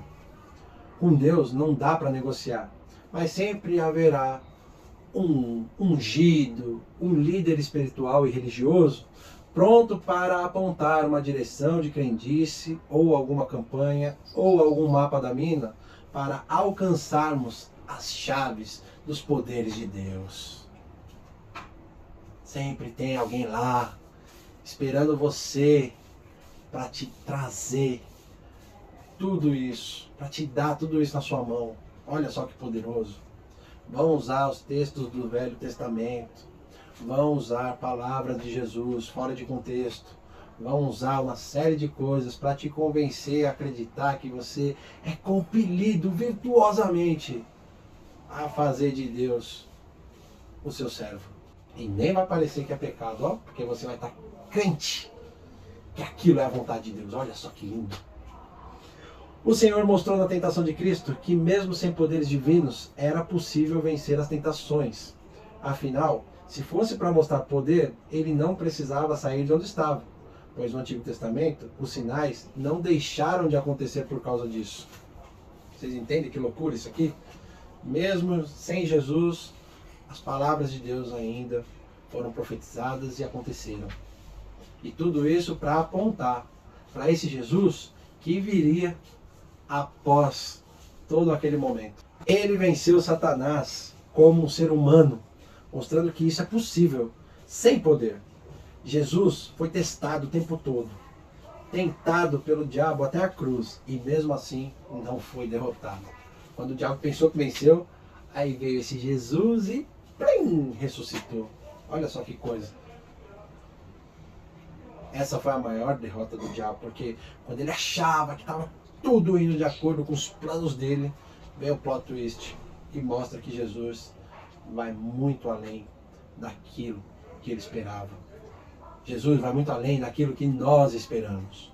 Speaker 1: Com Deus não dá para negociar, mas sempre haverá um ungido, um líder espiritual e religioso pronto para apontar uma direção de crendice, ou alguma campanha, ou algum mapa da mina, para alcançarmos as chaves dos poderes de Deus. Sempre tem alguém lá, esperando você, para te trazer tudo isso, para te dar tudo isso na sua mão. Olha só que poderoso. Vão usar os textos do Velho Testamento, vão usar palavras de Jesus fora de contexto, vão usar uma série de coisas para te convencer a acreditar que você é compelido virtuosamente a fazer de Deus o seu servo. E nem vai parecer que é pecado, ó, porque você vai estar crente que aquilo é a vontade de Deus. Olha só que lindo. O Senhor mostrou na tentação de Cristo que mesmo sem poderes divinos era possível vencer as tentações. Afinal, se fosse para mostrar poder, ele não precisava sair de onde estava, pois no Antigo Testamento os sinais não deixaram de acontecer por causa disso. Vocês entendem que loucura isso aqui? Mesmo sem Jesus, as palavras de Deus ainda foram profetizadas e aconteceram. E tudo isso para apontar para esse Jesus que viria após todo aquele momento. Ele venceu Satanás como um ser humano, mostrando que isso é possível, sem poder. Jesus foi testado o tempo todo. tentado pelo diabo até a cruz, e mesmo assim não foi derrotado. Quando o diabo pensou que venceu, aí veio esse Jesus e plim, ressuscitou. Olha só que coisa. Essa foi a maior derrota do diabo, porque quando ele achava que estava tudo indo de acordo com os planos dele, veio o plot twist e mostra que Jesus vai muito além daquilo que ele esperava. Jesus vai muito além daquilo que nós esperamos.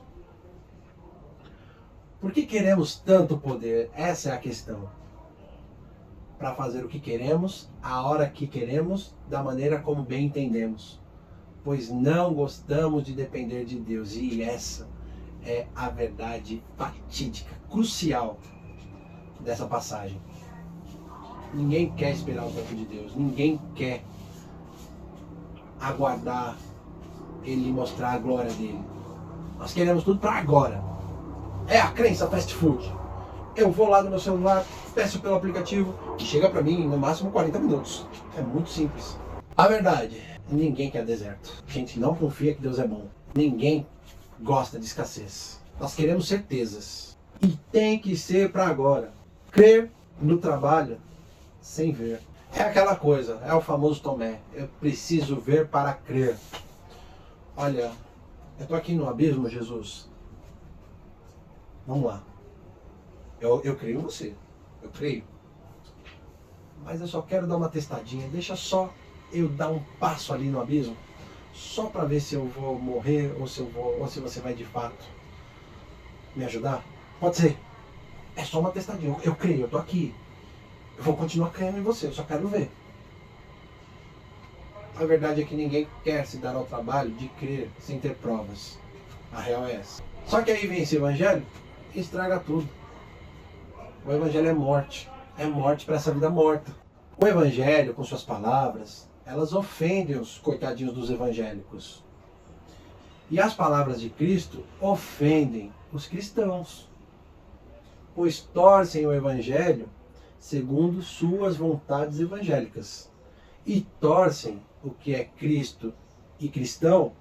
Speaker 1: Por que queremos tanto poder? Essa é a questão. Para fazer o que queremos, a hora que queremos, da maneira como bem entendemos. Pois não gostamos de depender de Deus. E essa é a verdade fatídica, crucial dessa passagem. Ninguém quer esperar o tempo de Deus. Ninguém quer aguardar Ele mostrar a glória dele. Nós queremos tudo para agora. É a crença fast food. Eu vou lá no meu celular, peço pelo aplicativo e chega para mim em no máximo 40 minutos. É muito simples. A verdade, ninguém quer deserto. A gente não confia que Deus é bom. Ninguém gosta de escassez. Nós queremos certezas. E tem que ser para agora. Crer no trabalho sem ver. É aquela coisa, é o famoso Tomé. Eu preciso ver para crer. Olha, eu estou aqui no abismo, Jesus. Vamos lá. Eu creio em você. Eu creio. Mas eu só quero dar uma testadinha. Deixa só eu dar um passo ali no abismo. Só para ver se eu vou morrer ou se você vai de fato me ajudar. Pode ser. É só uma testadinha. Eu creio, eu tô aqui. Eu vou continuar crendo em você. Eu só quero ver. A verdade é que ninguém quer se dar ao trabalho de crer sem ter provas. A real é essa. Só que aí vem esse evangelho e estraga tudo. O evangelho é morte. É morte para essa vida morta. O evangelho, com suas palavras, elas ofendem os coitadinhos dos evangélicos. E as palavras de Cristo ofendem os cristãos. Pois torcem o evangelho segundo suas vontades evangélicas. E torcem o que é Cristo e cristão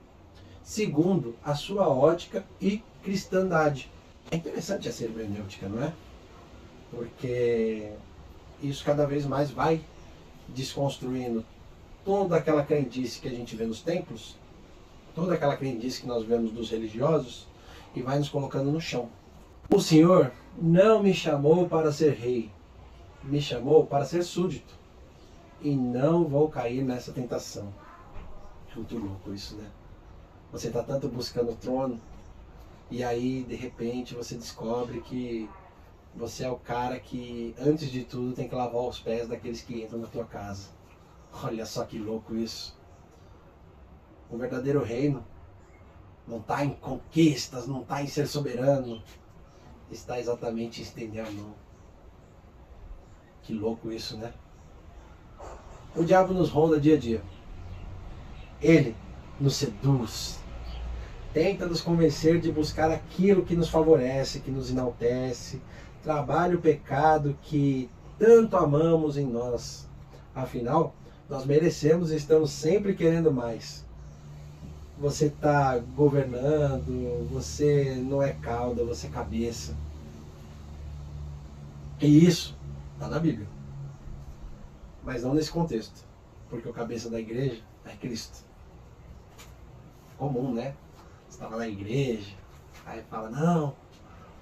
Speaker 1: segundo a sua ótica e cristandade. É interessante essa hermenêutica, não é? Porque isso cada vez mais vai desconstruindo toda aquela crendice que a gente vê nos templos, toda aquela crendice que nós vemos dos religiosos, e vai nos colocando no chão. O Senhor não me chamou para ser rei, me chamou para ser súdito, e não vou cair nessa tentação. É muito louco isso, né? Você está tanto buscando o trono, e aí de repente você descobre que você é o cara que, antes de tudo, tem que lavar os pés daqueles que entram na tua casa. Olha só que louco isso. O verdadeiro reino não está em conquistas, não está em ser soberano. Está exatamente em estender a mão. Que louco isso, né? O diabo nos ronda dia a dia. Ele nos seduz. Tenta nos convencer de buscar aquilo que nos favorece, que nos enaltece. Trabalha o pecado que tanto amamos em nós. Afinal, nós merecemos e estamos sempre querendo mais. Você está governando, você não é cauda, você é cabeça. E isso está na Bíblia. Mas não nesse contexto. Porque o cabeça da igreja é Cristo. Comum, né? Você estava na igreja, aí fala, não,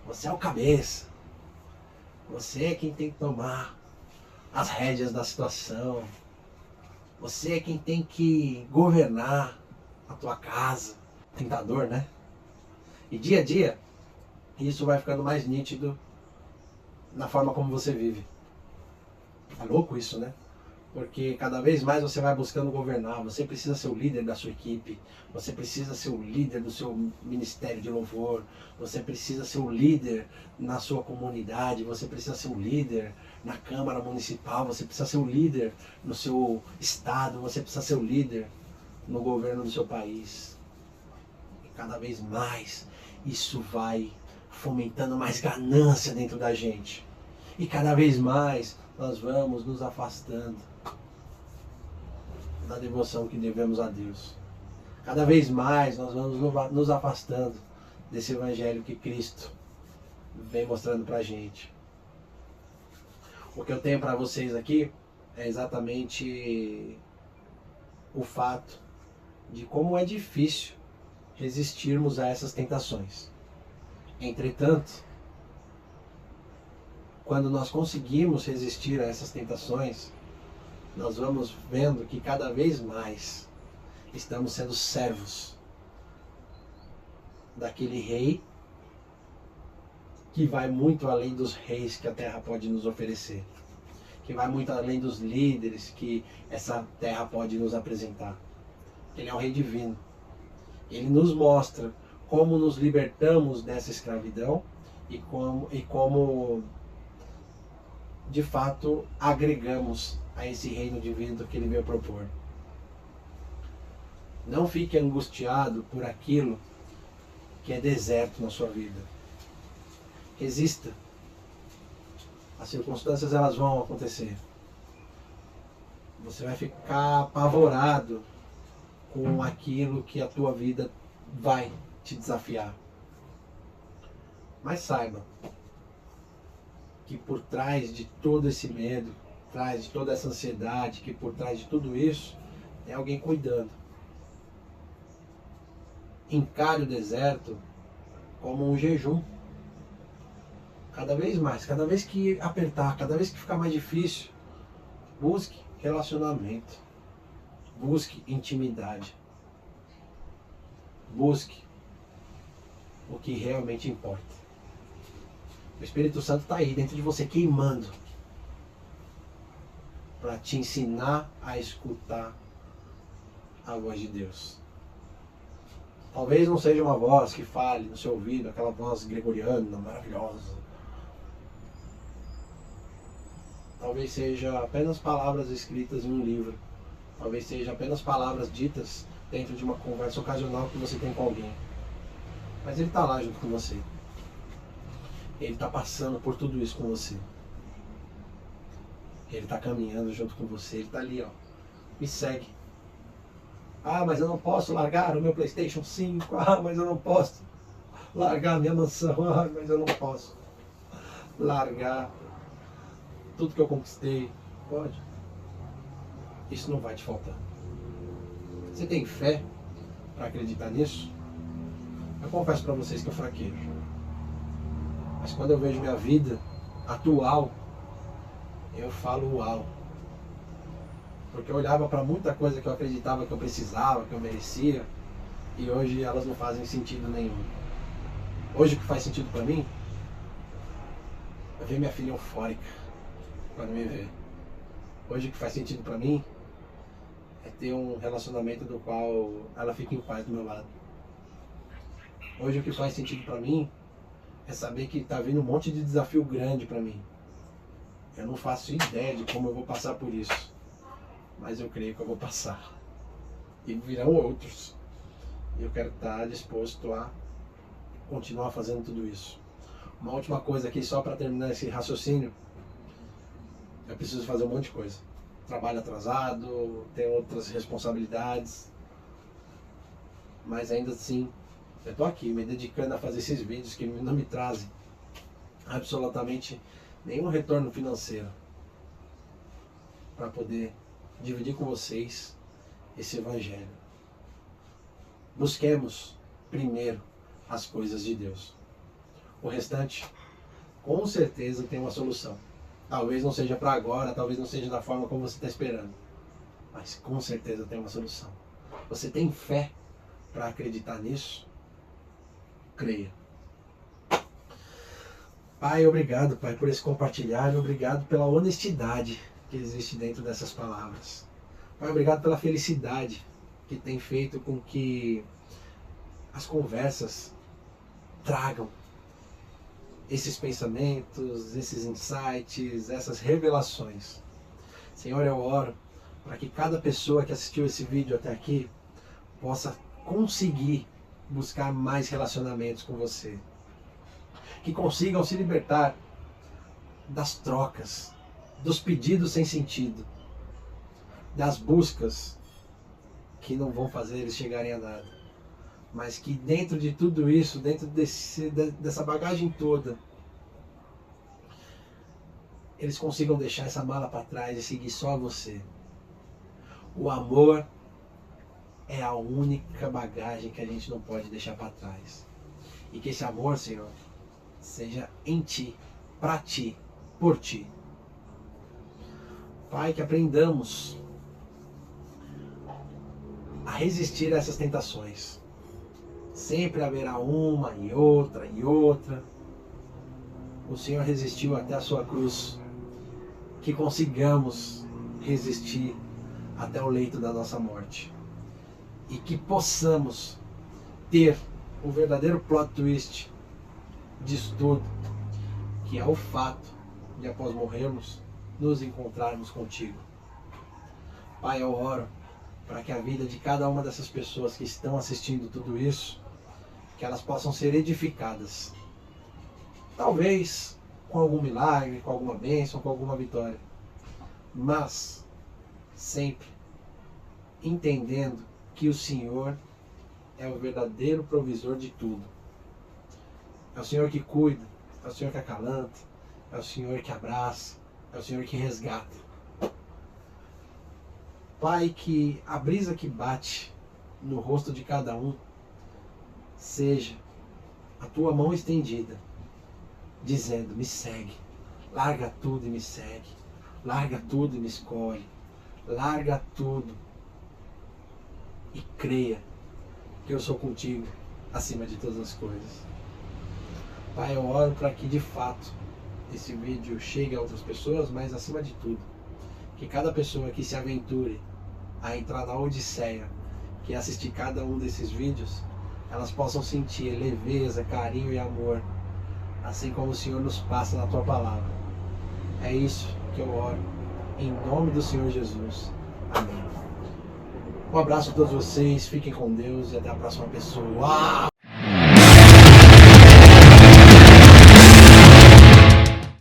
Speaker 1: você é o cabeça. Você é quem tem que tomar as rédeas da situação. Você é quem tem que governar a tua casa. Tentador, né? E dia a dia, isso vai ficando mais nítido na forma como você vive. É louco isso, né? Porque cada vez mais você vai buscando governar. Você precisa ser o líder da sua equipe. Você precisa ser o líder do seu ministério de louvor. Você precisa ser o líder na sua comunidade. Você precisa ser o líder na Câmara Municipal. Você precisa ser o líder no seu estado. Você precisa ser o líder no governo do seu país. E cada vez mais isso vai fomentando mais ganância dentro da gente. E cada vez mais nós vamos nos afastando da devoção que devemos a Deus. Cada vez mais nós vamos nos afastando desse evangelho que Cristo vem mostrando pra gente. O que eu tenho para vocês aqui é exatamente o fato de como é difícil resistirmos a essas tentações. Entretanto, quando nós conseguimos resistir a essas tentações, nós vamos vendo que cada vez mais estamos sendo servos daquele rei que vai muito além dos reis que a terra pode nos oferecer, que vai muito além dos líderes que essa terra pode nos apresentar. Ele é um rei divino. Ele nos mostra como nos libertamos dessa escravidão e como de fato agregamos a esse reino divino que ele veio propor. Não fique angustiado por aquilo que é deserto na sua vida. Resista. As circunstâncias elas vão acontecer. Você vai ficar apavorado com aquilo que a tua vida vai te desafiar. Mas saiba que por trás de todo esse medo, por trás de toda essa ansiedade, que por trás de tudo isso, tem alguém cuidando. Encare o deserto como um jejum. Cada vez mais, cada vez que apertar, cada vez que ficar mais difícil, busque relacionamento, busque intimidade, busque o que realmente importa. O Espírito Santo está aí dentro de você queimando para te ensinar a escutar a voz de Deus. Talvez não seja uma voz que fale no seu ouvido, aquela voz gregoriana, maravilhosa. Talvez seja apenas palavras escritas em um livro. Talvez seja apenas palavras ditas dentro de uma conversa ocasional que você tem com alguém. Mas ele está lá junto com você. Ele está passando por tudo isso com você. Ele está caminhando junto com você. Ele está ali, ó. Me segue. Ah, mas eu não posso largar o meu PlayStation 5. Ah, mas eu não posso largar a minha mansão. Ah, mas eu não posso largar tudo que eu conquistei. Pode. Isso não vai te faltar. Você tem fé para acreditar nisso? Eu confesso para vocês que eu fraquejo. Mas quando eu vejo minha vida atual, eu falo uau. Porque eu olhava para muita coisa que eu acreditava que eu precisava, que eu merecia, e hoje elas não fazem sentido nenhum. Hoje o que faz sentido para mim é ver minha filha eufórica quando me vê. Hoje o que faz sentido para mim é ter um relacionamento do qual ela fica em paz do meu lado. Hoje o que faz sentido para mim é saber que tá vindo um monte de desafio grande para mim. Eu não faço ideia de como eu vou passar por isso, mas eu creio que eu vou passar. E virão outros. E eu quero estar disposto a continuar fazendo tudo isso. Uma última coisa aqui, só para terminar esse raciocínio. Eu preciso fazer um monte de coisa. Trabalho atrasado, tenho outras responsabilidades. Mas ainda assim, eu estou aqui me dedicando a fazer esses vídeos que não me trazem absolutamente nenhum retorno financeiro, para poder dividir com vocês esse evangelho. Busquemos primeiro as coisas de Deus. O restante, com certeza, tem uma solução. Talvez não seja para agora, talvez não seja da forma como você está esperando, mas com certeza tem uma solução. Você tem fé para acreditar nisso? Creia. Pai, obrigado, Pai, por esse compartilhar, obrigado pela honestidade que existe dentro dessas palavras. Pai, obrigado pela felicidade que tem feito com que as conversas tragam esses pensamentos, esses insights, essas revelações. Senhor, eu oro para que cada pessoa que assistiu esse vídeo até aqui possa conseguir buscar mais relacionamentos com você. Que consigam se libertar das trocas, dos pedidos sem sentido, das buscas que não vão fazer eles chegarem a nada, mas que dentro de tudo isso, dentro dessa bagagem toda, eles consigam deixar essa mala para trás e seguir só você. O amor é a única bagagem que a gente não pode deixar para trás. E que esse amor, Senhor, seja em Ti, para Ti, por Ti. Pai, que aprendamos a resistir a essas tentações. Sempre haverá uma e outra e outra. O Senhor resistiu até a sua cruz. Que consigamos resistir até o leito da nossa morte. E que possamos ter o verdadeiro plot twist disso tudo, que é o fato de, após morrermos, nos encontrarmos contigo. Pai, eu oro para que a vida de cada uma dessas pessoas que estão assistindo tudo isso, que elas possam ser edificadas. Talvez com algum milagre, com alguma bênção, com alguma vitória. Mas sempre entendendo que o Senhor é o verdadeiro provisor de tudo. É o Senhor que cuida, é o Senhor que acalanta, é o Senhor que abraça, é o Senhor que resgata. Pai, que a brisa que bate no rosto de cada um seja a tua mão estendida, dizendo: me segue, larga tudo e me segue, larga tudo e me escolhe, larga tudo e creia que eu sou contigo acima de todas as coisas. Pai, eu oro para que de fato esse vídeo chegue a outras pessoas, mas acima de tudo, que cada pessoa que se aventure a entrar na Odisseia, que assistir cada um desses vídeos, elas possam sentir leveza, carinho e amor, assim como o Senhor nos passa na tua palavra. É isso que eu oro, em nome do Senhor Jesus. Amém. Um abraço a todos vocês, fiquem com Deus e até a próxima pessoa.